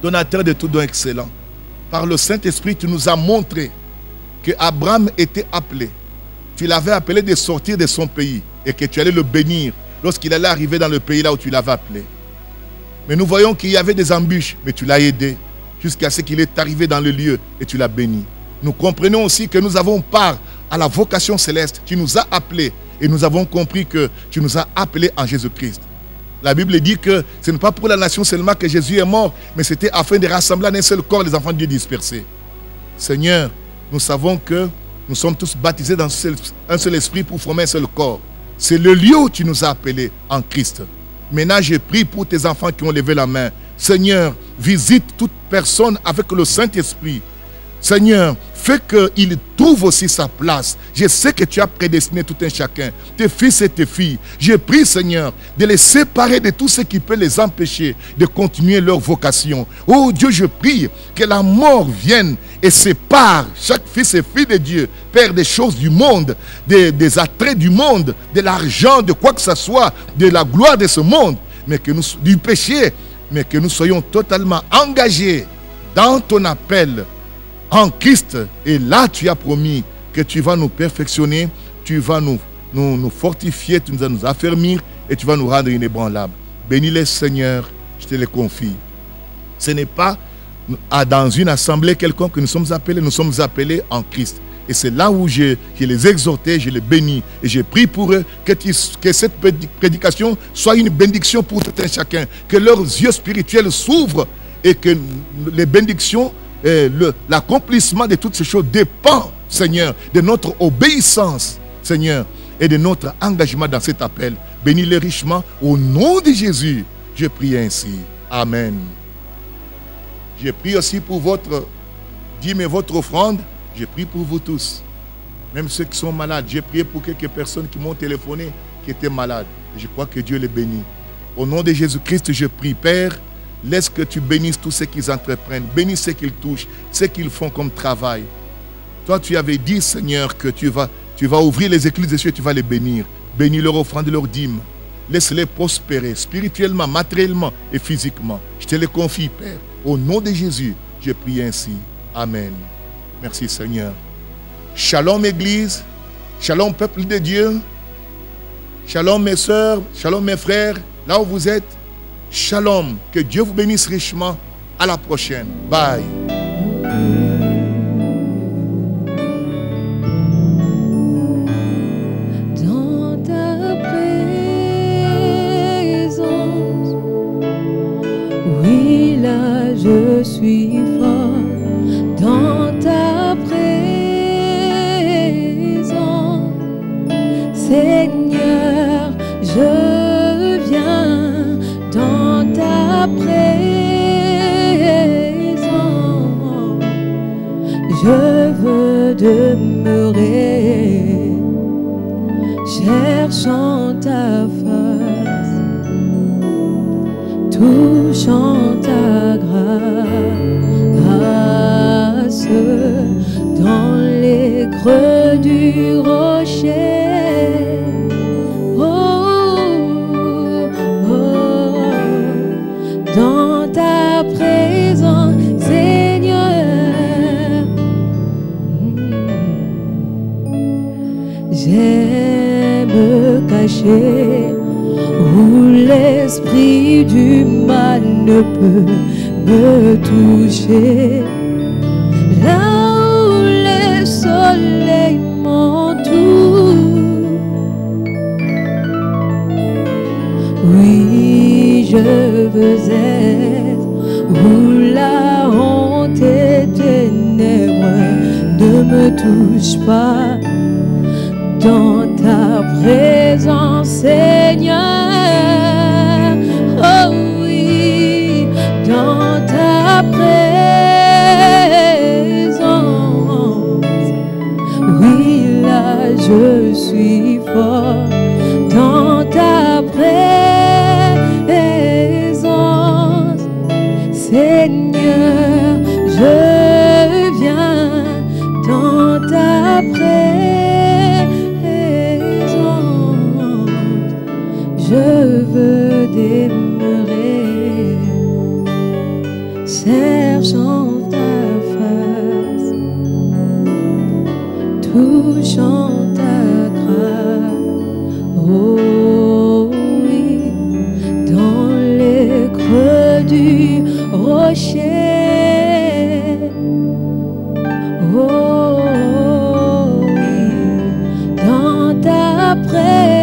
donateur de tout don excellent, par le Saint-Esprit, tu nous as montré que Abraham était appelé. Tu l'avais appelé de sortir de son pays et que tu allais le bénir lorsqu'il allait arriver dans le pays là où tu l'avais appelé. Mais nous voyons qu'il y avait des embûches, mais tu l'as aidé jusqu'à ce qu'il est arrivé dans le lieu et tu l'as béni. Nous comprenons aussi que nous avons part à la vocation céleste. Tu nous as appelés et nous avons compris que tu nous as appelés en Jésus-Christ. La Bible dit que ce n'est pas pour la nation seulement que Jésus est mort, mais c'était afin de rassembler en un seul corps les enfants de Dieu dispersés. Seigneur, nous savons que nous sommes tous baptisés dans un seul esprit pour former un seul corps. C'est le lieu où tu nous as appelés en Christ. Maintenant, je prie pour tes enfants qui ont levé la main. Seigneur, visite toute personne avec le Saint-Esprit. Seigneur, fais qu'il trouve aussi sa place. Je sais que tu as prédestiné tout un chacun, tes fils et tes filles. Je prie, Seigneur, de les séparer de tout ce qui peut les empêcher de continuer leur vocation. Oh Dieu, je prie que la mort vienne et sépare chaque fils et fille de Dieu, Père, des choses du monde, des attraits du monde, de l'argent, de quoi que ce soit, de la gloire de ce monde, mais que nous, du péché, mais que nous soyons totalement engagés dans ton appel en Christ. Et là, tu as promis que tu vas nous perfectionner, tu vas nous fortifier, tu vas nous affermir et tu vas nous rendre inébranlables. Bénis-les, Seigneur, je te les confie. Ce n'est pas dans une assemblée quelconque que nous sommes appelés en Christ. Et c'est là où je les exhortais, je les bénis et je prie pour eux que cette prédication soit une bénédiction pour tout un chacun, que leurs yeux spirituels s'ouvrent et que les bénédictions, l'accomplissement de toutes ces choses dépend, Seigneur, de notre obéissance, Seigneur, et de notre engagement dans cet appel. Bénis-les richement au nom de Jésus. Je prie ainsi. Amen. Je prie aussi pour votre dîme et votre offrande. Je prie pour vous tous, même ceux qui sont malades. J'ai prié pour quelques personnes qui m'ont téléphoné, qui étaient malades. Et je crois que Dieu les bénit. Au nom de Jésus-Christ, je prie, Père, laisse que tu bénisses tous ceux qu'ils entreprennent. Bénis ceux qu'ils touchent, ceux qu'ils font comme travail. Toi, tu avais dit, Seigneur, que tu vas ouvrir les écluses des cieux et tu vas les bénir. Bénis leur offrande et leur dîme. Laisse-les prospérer spirituellement, matériellement et physiquement. Je te les confie, Père. Au nom de Jésus, je prie ainsi. Amen. Merci Seigneur. Shalom Église, shalom peuple de Dieu, shalom mes soeurs, shalom mes frères, là où vous êtes, shalom, que Dieu vous bénisse richement. À la prochaine. Bye. Dans ta présence, oui là je suis fort. Dans ta présence, Seigneur, je viens dans ta présence. Je veux demeurer, cherchant ta face, touchant ta grâce. Dans les creux du rocher, dans ta présence, Seigneur, j'aime me cacher où l'esprit du mal ne peut me toucher. Là où le soleil m'entoure, oui, je veux être où la honte et ténèbres ne me touchent pas. Dans ta présence, Seigneur, oh oui, dans ta présence, oui, là je suis fort. Dans ta présence, Seigneur, je viens dans ta présence. Je veux demeurer, cherchant ta face, touchant ta grâce. Oh oui, dans les creux du rocher. Oh oui, dans ta présence.